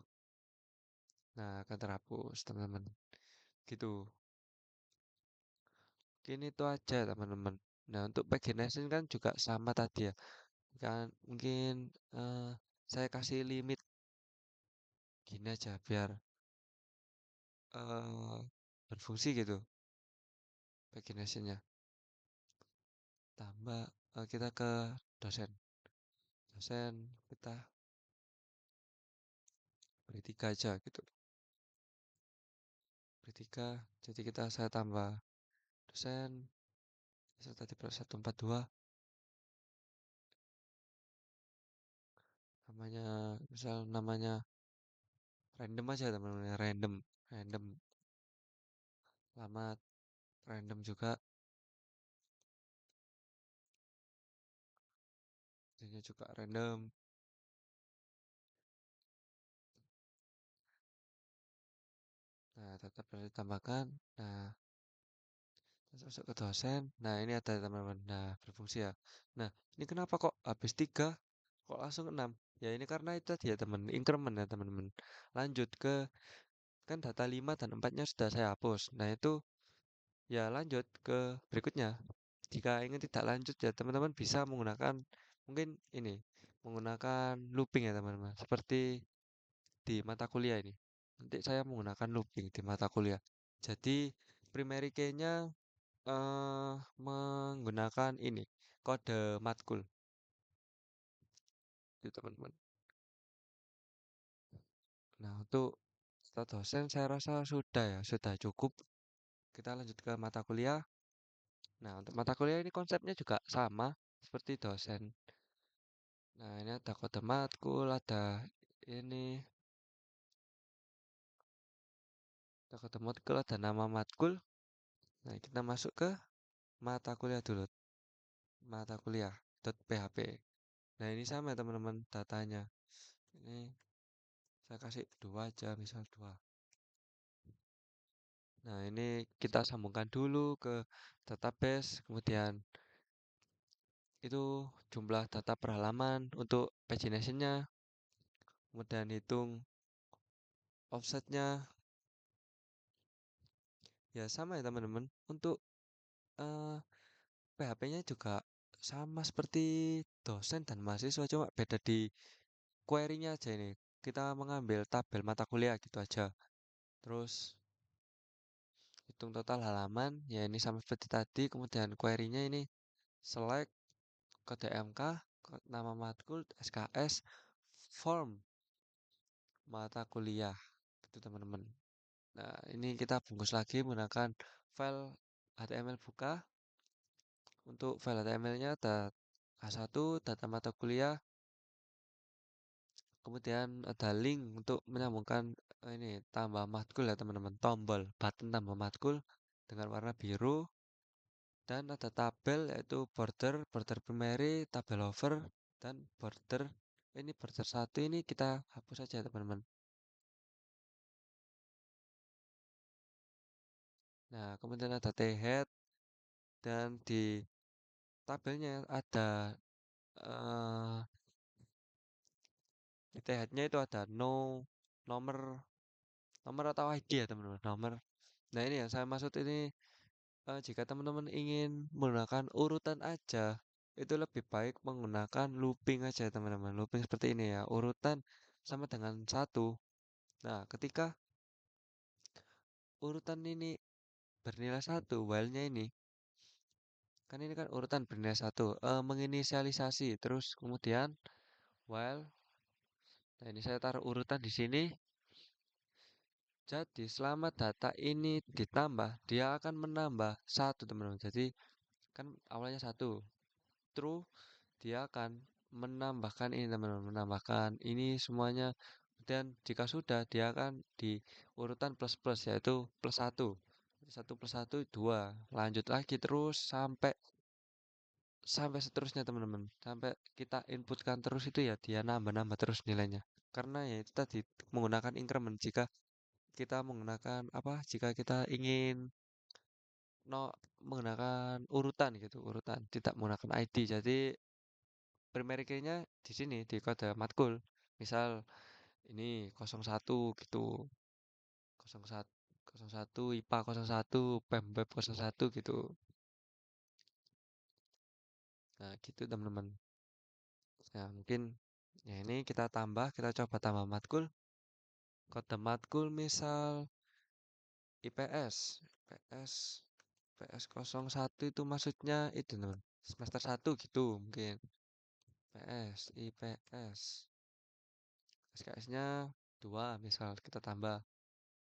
Nah, akan terhapus, teman-teman. Gitu. Mungkin itu aja, teman-teman. Nah, untuk pagination kan juga sama tadi ya. Kan mungkin saya kasih limit gini aja biar berfungsi gitu paginationnya. Tambah kita ke dosen. Dosen kita beri 3 aja gitu. Beri 3. Jadi saya tambah dosen. Misal tadi 142 namanya, misal namanya random aja teman-teman, random, random, alamat random juga, ini juga random. Nah, tetap harus ditambahkan. Nah, terus masuk ke dosen. Nah, ini ada teman-teman. Nah, berfungsi ya. Nah, ini kenapa kok habis 3 kok langsung 6? Ya ini karena itu tadi ya teman, increment ya teman-teman. Lanjut ke, kan data 5 dan 4-nya sudah saya hapus. Nah, itu ya lanjut ke berikutnya. Jika ingin tidak lanjut ya teman-teman bisa menggunakan mungkin ini, menggunakan looping ya teman-teman. Seperti di mata kuliah ini. Nanti saya menggunakan looping di mata kuliah. Jadi primary key-nya menggunakan ini kode matkul itu teman-teman. Nah, untuk start dosen saya rasa sudah ya, sudah cukup. Kita lanjut ke mata kuliah. Nah, untuk mata kuliah ini konsepnya juga sama seperti dosen. Nah, ini ada kode matkul, ini ada kode matkul, ada nama matkul. Nah, kita masuk ke mata kuliah dulu. Mata kuliah .php. Nah, ini sama ya teman-teman datanya. Ini saya kasih 2 aja, misal 2. Nah, ini kita sambungkan dulu ke database, kemudian itu jumlah data per halaman untuk pagination-nya, kemudian hitung offsetnya. Ya sama ya teman-teman. Untuk eh, PHP-nya juga sama seperti dosen dan mahasiswa, cuma beda di query-nya aja ini. Kita mengambil tabel mata kuliah gitu aja. Terus hitung total halaman, ya ini sama seperti tadi. Kemudian query-nya ini select kode MK, nama matkul, SKS, form mata kuliah, gitu teman-teman. Nah, ini kita bungkus lagi menggunakan file HTML buka. Untuk file HTML-nya ada H1, data mata kuliah, kemudian ada link untuk menyambungkan ini tambah matkul ya teman-teman, tombol button tambah matkul dengan warna biru, dan ada tabel yaitu border, border primary, tabel over, dan border. Ini border 1 ini kita hapus saja teman-teman. Nah, kemudian ada t-head, dan di tabelnya ada Di TH-nya itu ada no, nomor, nomor atau ID ya teman-teman, nomor. Nah ini yang saya maksud ini, jika teman-teman ingin menggunakan urutan aja, itu lebih baik menggunakan looping aja teman-teman. Looping seperti ini ya, urutan sama dengan satu. Nah, ketika urutan ini bernilai satu, while-nya ini, kan ini kan urutan bernilai satu, menginisialisasi, terus kemudian while, nah ini saya taruh urutan di sini. Jadi selama data ini ditambah, dia akan menambah satu teman-teman. Jadi kan awalnya satu, true, dia akan menambahkan ini teman-teman, menambahkan ini semuanya. Dan jika sudah, dia akan di urutan plus plus, yaitu plus satu. Satu plus satu dua, lanjut lagi terus sampai sampai seterusnya teman-teman. Sampai kita inputkan terus itu ya, dia nambah-nambah terus nilainya. Karena ya itu tadi menggunakan increment. Jika kita menggunakan apa? Jika kita ingin no menggunakan urutan gitu, urutan, tidak menggunakan ID. Jadi primary key-nya di sini di kode matkul. Misal ini 01 gitu. 01 01 IPA 01, PEM 01 gitu. Nah, gitu teman-teman. Nah, mungkin ya ini kita tambah, kita coba tambah matkul. Kode matkul misal IPS. IPS IPS 01 itu maksudnya itu teman. Semester 1 gitu mungkin. IPS, IPS. SKS-nya 2 misal kita tambah.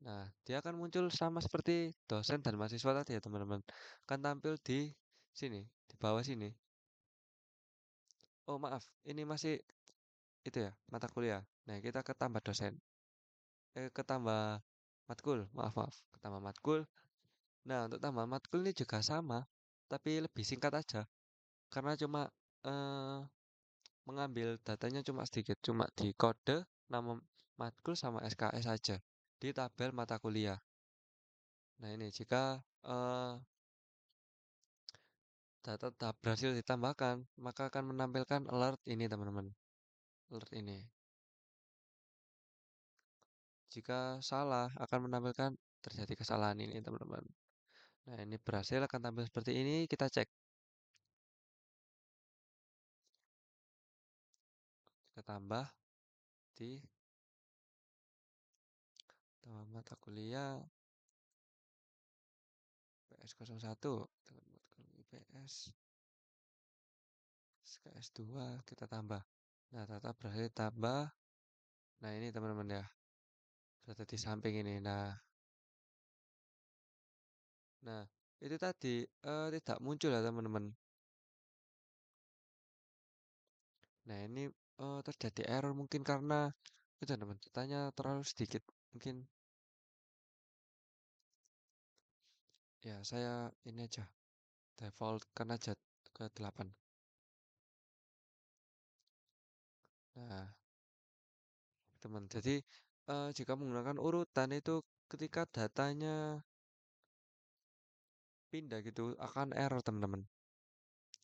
Nah, dia akan muncul sama seperti dosen dan mahasiswa tadi ya teman-teman. Akan tampil di sini, di bawah sini. Oh maaf, ini masih itu ya, mata kuliah. Nah, kita ke tambah dosen. Ke tambah matkul, maaf maaf. Ke tambah matkul. Nah, untuk tambah matkul ini juga sama, tapi lebih singkat aja. Karena cuma eh, mengambil datanya cuma sedikit, cuma di kode, nama matkul sama SKS saja di tabel mata kuliah. Nah, ini jika data tahap berhasil ditambahkan, maka akan menampilkan alert ini teman-teman. Alert ini. Jika salah, akan menampilkan terjadi kesalahan ini teman-teman. Nah, ini berhasil akan tampil seperti ini. Kita cek. Kita tambah di tambah mata kuliah IPS 01 dengan matkul IPS SKS 2 kita tambah. Nah, data berhasil tambah. Nah, ini teman-teman ya. Berada di samping ini. Nah, itu tadi tidak muncul ya teman-teman. Nah, ini terjadi error mungkin karena itu teman datanya terlalu sedikit. Mungkin ya saya ini aja default kan aja ke 8. Nah, teman. Jadi jika menggunakan urutan itu ketika datanya pindah gitu akan error teman-teman.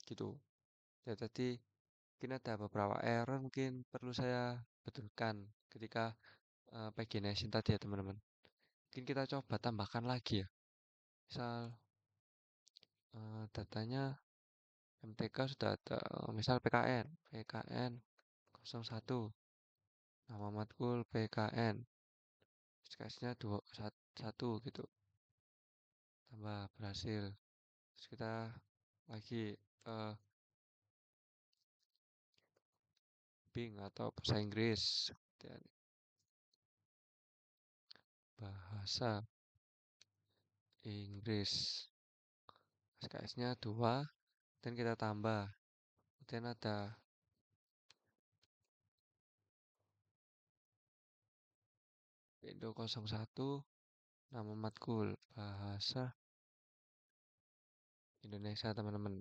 Gitu. Ya tadi mungkin ada beberapa error mungkin perlu saya betulkan ketika pagination tadi ya teman-teman. Mungkin kita coba tambahkan lagi ya. Misal datanya MTK sudah ada, misal PKN, PKN 01, nama matkul PKN, SKS-nya 21 gitu, tambah berhasil. Terus kita lagi eh, Bing atau bahasa Inggris, dan bahasa Inggris, SKS-nya 2, dan kita tambah. Kemudian ada Indo 01, nama matkul bahasa Indonesia teman-teman.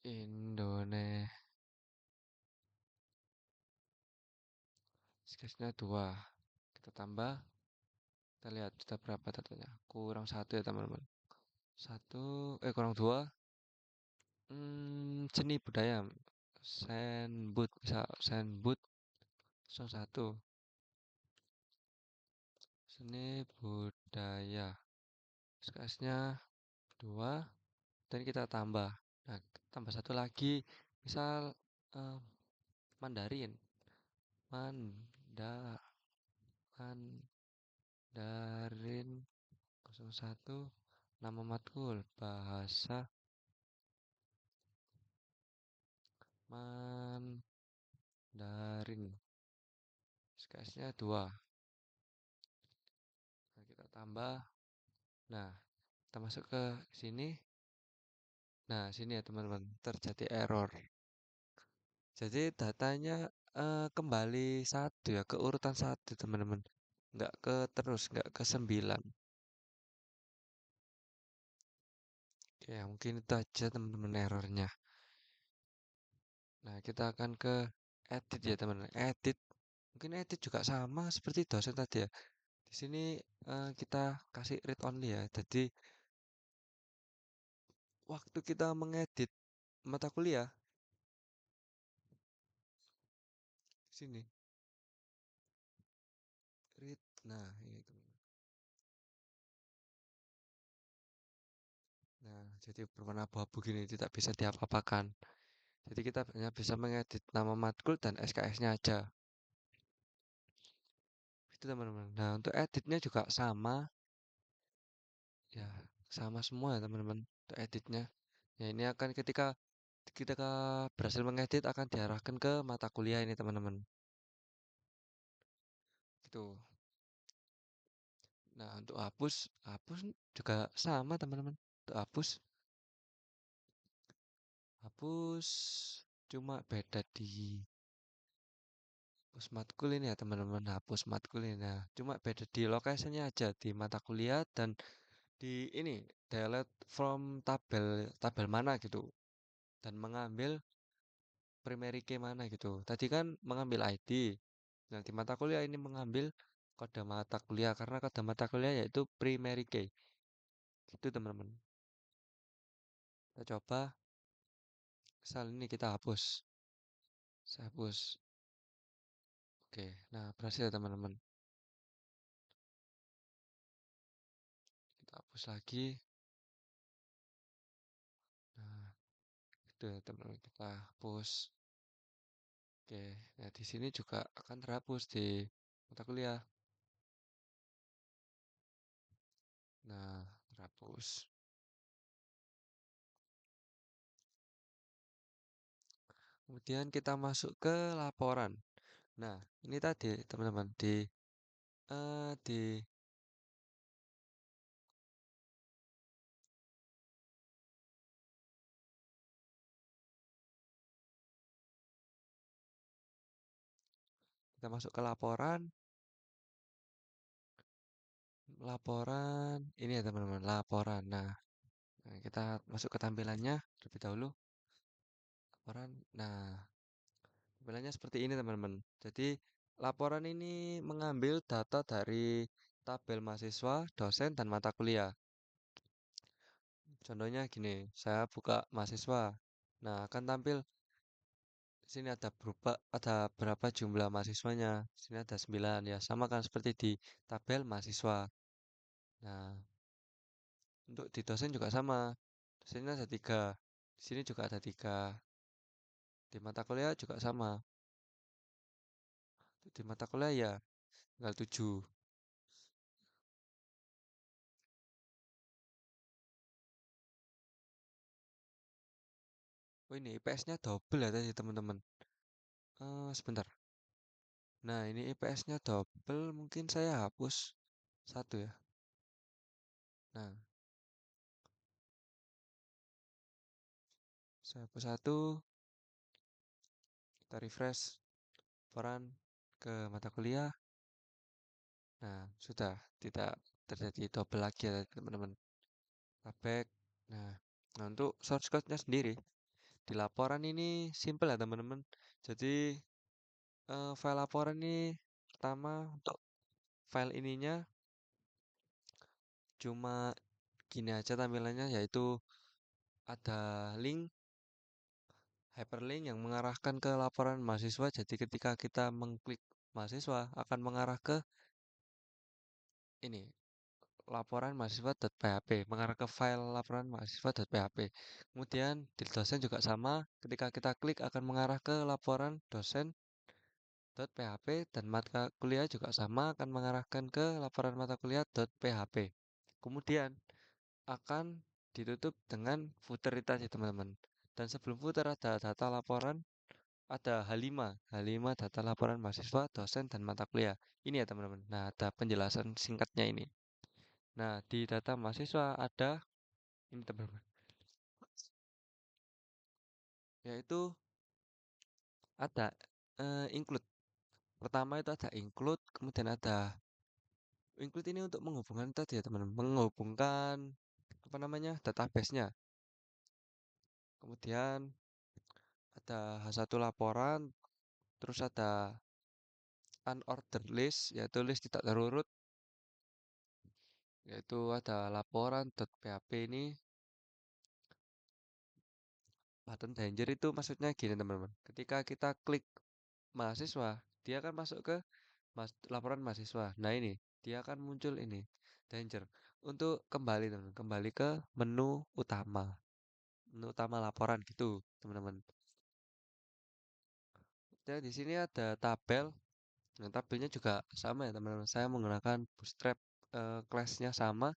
Indonesia, SKS-nya 2, kita tambah. Kita lihat sudah berapa datanya. Kurang satu ya teman-teman. Kurang dua. Seni budaya. Senbud, bisa Senbud 01. Seni budaya. SKS-nya 2 dan kita tambah. Nah, tambah satu lagi. Misal eh, Mandarin. Manda Mandarin 01. Nama matkul bahasa Mandarin. SKS-nya 2. Nah, kita tambah. Nah, kita masuk ke sini. Nah, sini ya teman-teman, terjadi error. Jadi datanya kembali satu ya, ke urutan satu teman-teman. Nggak ke terus, nggak ke 9. Oke, mungkin itu aja teman-teman errornya. Nah, kita akan ke edit ya teman-teman. Edit, mungkin edit juga sama seperti dosen tadi ya. Di sini kita kasih read only ya. Jadi waktu kita mengedit mata kuliah, sini read. Nah, ini teman. Nah, jadi berwarna abu-abu gini tidak bisa diapa-apakan. Jadi kita hanya bisa mengedit nama matkul dan SKS-nya aja. Itu teman-teman. Nah, untuk editnya juga sama. Ya, sama semua ya teman-teman. Untuk editnya. Ya, ini akan ketika kita berhasil mengedit akan diarahkan ke mata kuliah ini teman-teman. Gitu. Nah, untuk hapus, hapus juga sama teman-teman. Untuk hapus cuma beda di hapus matkul ini ya teman-teman. Hapus matkul ini. Nah, cuma beda di lokasinya aja di mata kuliah dan di ini delete from tabel tabel mana gitu dan mengambil primary key mana gitu. Tadi kan mengambil ID. Nah, di mata kuliah ini mengambil kode mata kuliah karena kode mata kuliah yaitu primary key. Gitu teman-teman. Kita coba misal ini kita hapus. Saya hapus. Oke, nah berhasil ya teman-teman. Kita hapus lagi. Nah, itu ya teman-teman kita hapus. Oke, nah di sini juga akan terhapus di mata kuliah. Nah, terhapus. Kemudian kita masuk ke laporan. Nah, ini tadi teman-teman di kita masuk ke laporan. Laporan ini ya teman-teman, laporan. Nah, kita masuk ke tampilannya terlebih dahulu. Laporan. Nah, tampilannya seperti ini teman-teman. Jadi, laporan ini mengambil data dari tabel mahasiswa, dosen, dan mata kuliah. Contohnya gini, saya buka mahasiswa. Nah, akan tampil di sini ada berapa jumlah mahasiswanya. Di sini ada 9 ya, sama kan seperti di tabel mahasiswa. Nah, untuk di dosen juga sama. Dosennya ada 3. Di sini juga ada 3. Di mata kuliah juga sama. Di mata kuliah ya tinggal 7. Oh ini IPS-nya double ya tadi teman-teman. Sebentar. Nah ini IPS-nya double mungkin saya hapus satu ya. Nah saya hapus satu. Kita refresh laporan ke mata kuliah. Nah sudah tidak terjadi double lagi ya teman-teman. Kita back. Nah, nah untuk source code-nya sendiri di laporan ini simple ya teman-teman. Jadi file laporan ini pertama untuk file ininya cuma gini aja tampilannya yaitu ada link hyperlink yang mengarahkan ke laporan mahasiswa. Jadi ketika kita mengklik mahasiswa akan mengarah ke ini laporan mahasiswa.php, mengarah ke file laporan mahasiswa.php. Kemudian di dosen juga sama, ketika kita klik akan mengarah ke laporan dosen.php dan mata kuliah juga sama akan mengarahkan ke laporan mata kuliah.php. Kemudian akan ditutup dengan footer itu tadi teman-teman. Dan sebelum footer ada data laporan, ada H5 data laporan mahasiswa, dosen, dan mata kuliah. Ini ya teman-teman. Nah, ada penjelasan singkatnya ini. Nah, di data mahasiswa ada ini teman-teman, yaitu ada include. Pertama itu ada include, kemudian ada include ini untuk menghubungkan tadi ya teman-teman, menghubungkan apa namanya database-nya. Kemudian ada H1 laporan, terus ada unordered list, yaitu list tidak terurut, yaitu ada laporan.php ini button danger itu maksudnya gini teman-teman. Ketika kita klik mahasiswa, dia akan masuk ke laporan mahasiswa. Nah ini, dia akan muncul ini, danger. Untuk kembali teman-teman, kembali ke menu utama laporan gitu teman-teman. Dan di sini ada tabel. Nah, tabelnya juga sama ya teman-teman. Saya menggunakan Bootstrap class-nya sama.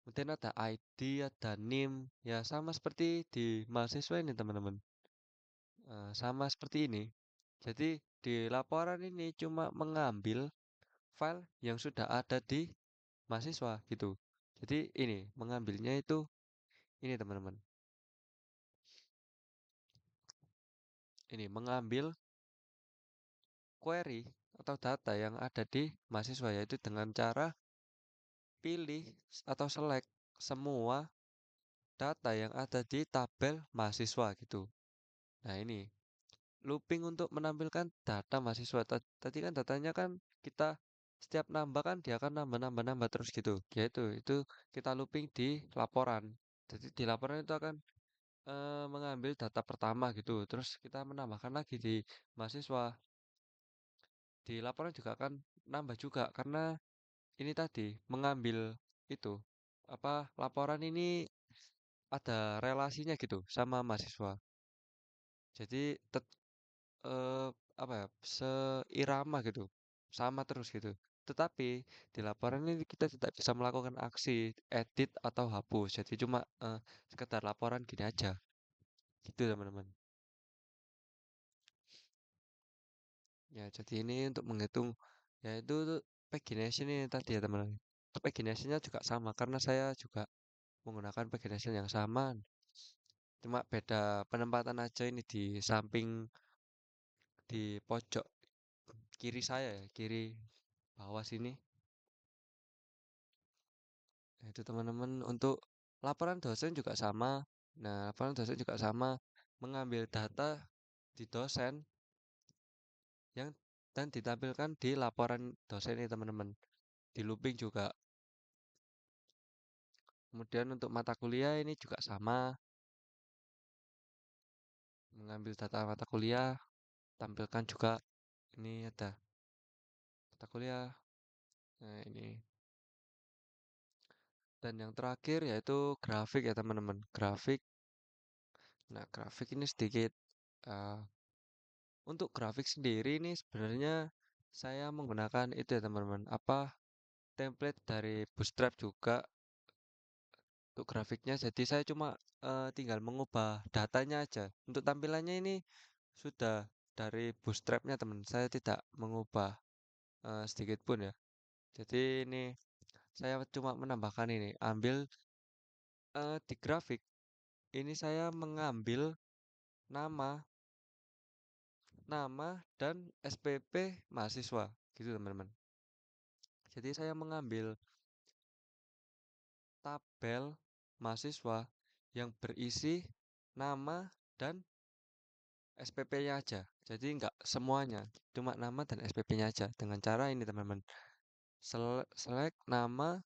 Kemudian ada ID, ada NIM. Ya sama seperti di mahasiswa ini teman-teman. Sama seperti ini. Jadi di laporan ini cuma mengambil file yang sudah ada di mahasiswa gitu. Jadi ini mengambilnya itu ini teman-teman. Ini mengambil query atau data yang ada di mahasiswa yaitu dengan cara pilih atau select semua data yang ada di tabel mahasiswa gitu. Nah, ini looping untuk menampilkan data mahasiswa. Tadi kan datanya kan kita setiap nambah kan dia akan nambah terus gitu. Yaitu itu kita looping di laporan. Jadi di laporan itu akan mengambil data pertama gitu. Terus kita menambahkan lagi di mahasiswa. Di laporan juga akan nambah juga karena ini tadi mengambil itu apa laporan ini ada relasinya gitu sama mahasiswa. Jadi eh, apa ya seirama gitu, sama terus gitu. Tetapi di laporan ini kita tidak bisa melakukan aksi edit atau hapus. Jadi cuma sekedar laporan gini aja. Gitu teman-teman. Ya, jadi ini untuk menghitung yaitu pagination ini tadi ya teman-teman. Pagination-nya juga sama karena saya juga menggunakan pagination yang sama. Cuma beda penempatan aja ini di samping di pojok kiri saya ya, kiri bawah sini. Nah, itu teman-teman untuk laporan dosen juga sama. Nah, laporan dosen juga sama mengambil data di dosen yang dan ditampilkan di laporan dosen ini teman-teman. Di looping juga. Kemudian untuk mata kuliah ini juga sama, mengambil data mata kuliah, tampilkan juga ini ada mata kuliah. Nah, ini. Dan yang terakhir yaitu grafik ya teman-teman. Grafik. Nah, grafik ini sedikit eh, untuk grafik sendiri ini sebenarnya saya menggunakan itu ya teman-teman. Apa template dari Bootstrap juga untuk grafiknya. Jadi saya cuma tinggal mengubah datanya aja. Untuk tampilannya ini sudah dari Bootstrapnya teman. Saya tidak mengubah sedikit pun ya. Jadi ini saya cuma menambahkan ini. Ambil di grafik. Ini saya mengambil nama, nama dan SPP mahasiswa gitu teman-teman. Jadi saya mengambil tabel mahasiswa yang berisi nama dan SPP-nya aja. Jadi nggak semuanya, cuma nama dan SPP-nya aja. Dengan cara ini teman-teman, select nama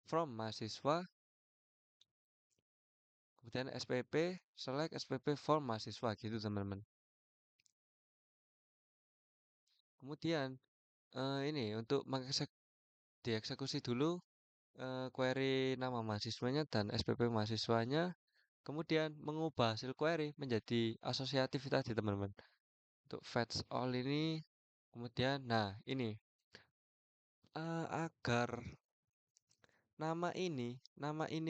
from mahasiswa, kemudian SPP, select SPP for mahasiswa gitu teman-teman. Kemudian ini untuk dieksekusi dulu query nama mahasiswanya dan SPP mahasiswanya, kemudian mengubah hasil query menjadi asosiatif tadi teman-teman. Untuk fetch all ini, kemudian, nah ini agar nama ini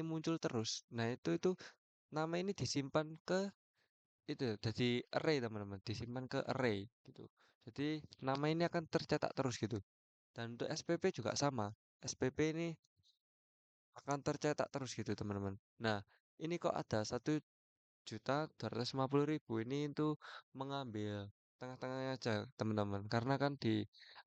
muncul terus. Nah itu nama ini disimpan ke itu jadi array teman-teman, disimpan ke array gitu. Jadi nama ini akan tercetak terus gitu. Dan untuk SPP juga sama. SPP ini akan tercetak terus gitu teman-teman. Nah, ini kok ada 1.250.000 ini itu mengambil tengah-tengahnya aja teman-teman. Karena kan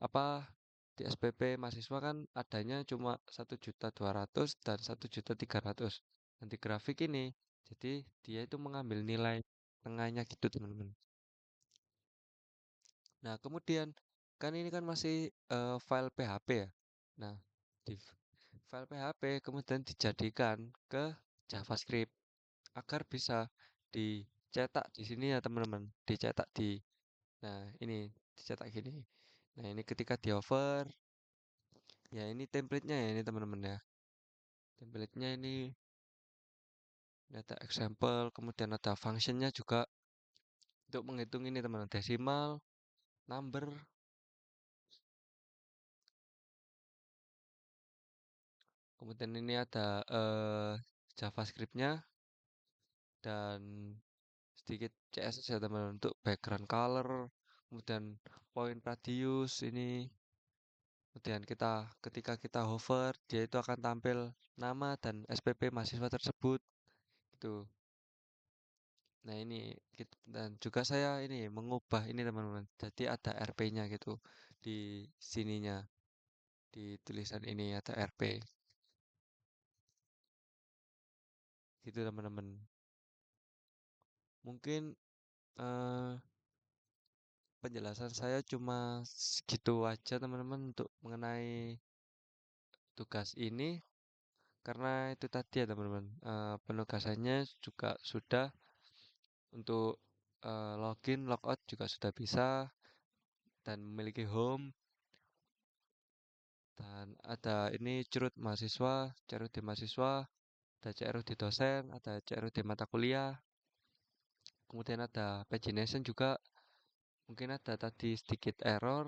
apa di SPP mahasiswa kan adanya cuma 1.200.000 dan 1.300.000. Nanti grafik ini, jadi dia itu mengambil nilai tengahnya gitu teman-teman. Nah, kemudian kan ini kan masih file PHP ya. Nah, di file PHP kemudian dijadikan ke JavaScript agar bisa dicetak di sini ya teman-teman. Dicetak nah ini dicetak gini. Nah, ini ketika di over, ya ini template-nya ya ini teman-teman ya. Template-nya ini ada example, kemudian ada function-nya juga untuk menghitung ini teman-teman. Desimal, number, kemudian ini ada JavaScript-nya dan sedikit CSS ya teman-teman untuk background color, kemudian point radius ini, kemudian ketika kita hover dia itu akan tampil nama dan SPP mahasiswa tersebut gitu. Nah ini dan juga saya ini mengubah ini teman-teman, jadi ada RP-nya gitu di sininya, di tulisan ini ada RP gitu teman-teman. Mungkin eh, penjelasan saya cuma segitu aja teman-teman untuk mengenai tugas ini, karena itu tadi ya teman-teman, penugasannya juga sudah untuk login logout juga sudah bisa dan memiliki home, dan ada ini cerut mahasiswa, cerut di mahasiswa, ada CRU di dosen, ada CRU di mata kuliah, kemudian ada pagination juga, mungkin ada tadi sedikit error,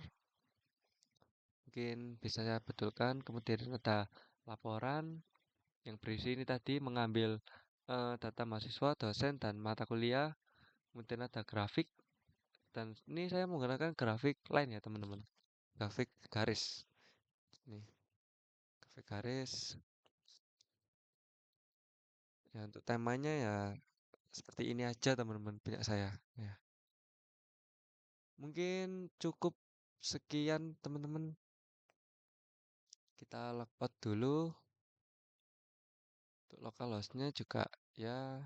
mungkin bisa saya betulkan, kemudian ada laporan yang berisi ini tadi mengambil data mahasiswa, dosen, dan mata kuliah, kemudian ada grafik, dan ini saya menggunakan grafik lain ya teman-teman, grafik garis, nih grafik garis, ya untuk temanya ya seperti ini aja teman-teman punya saya, ya. Mungkin cukup sekian teman-teman. Kita logout dulu. Untuk localhostnya juga ya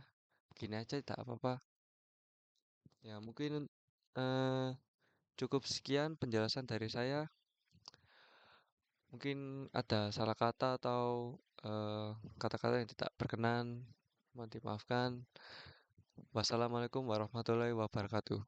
begini aja tidak apa-apa. Ya mungkin eh, cukup sekian penjelasan dari saya. Mungkin ada salah kata atau kata-kata yang tidak berkenan. Mohon dimaafkan. Wassalamualaikum warahmatullahi wabarakatuh.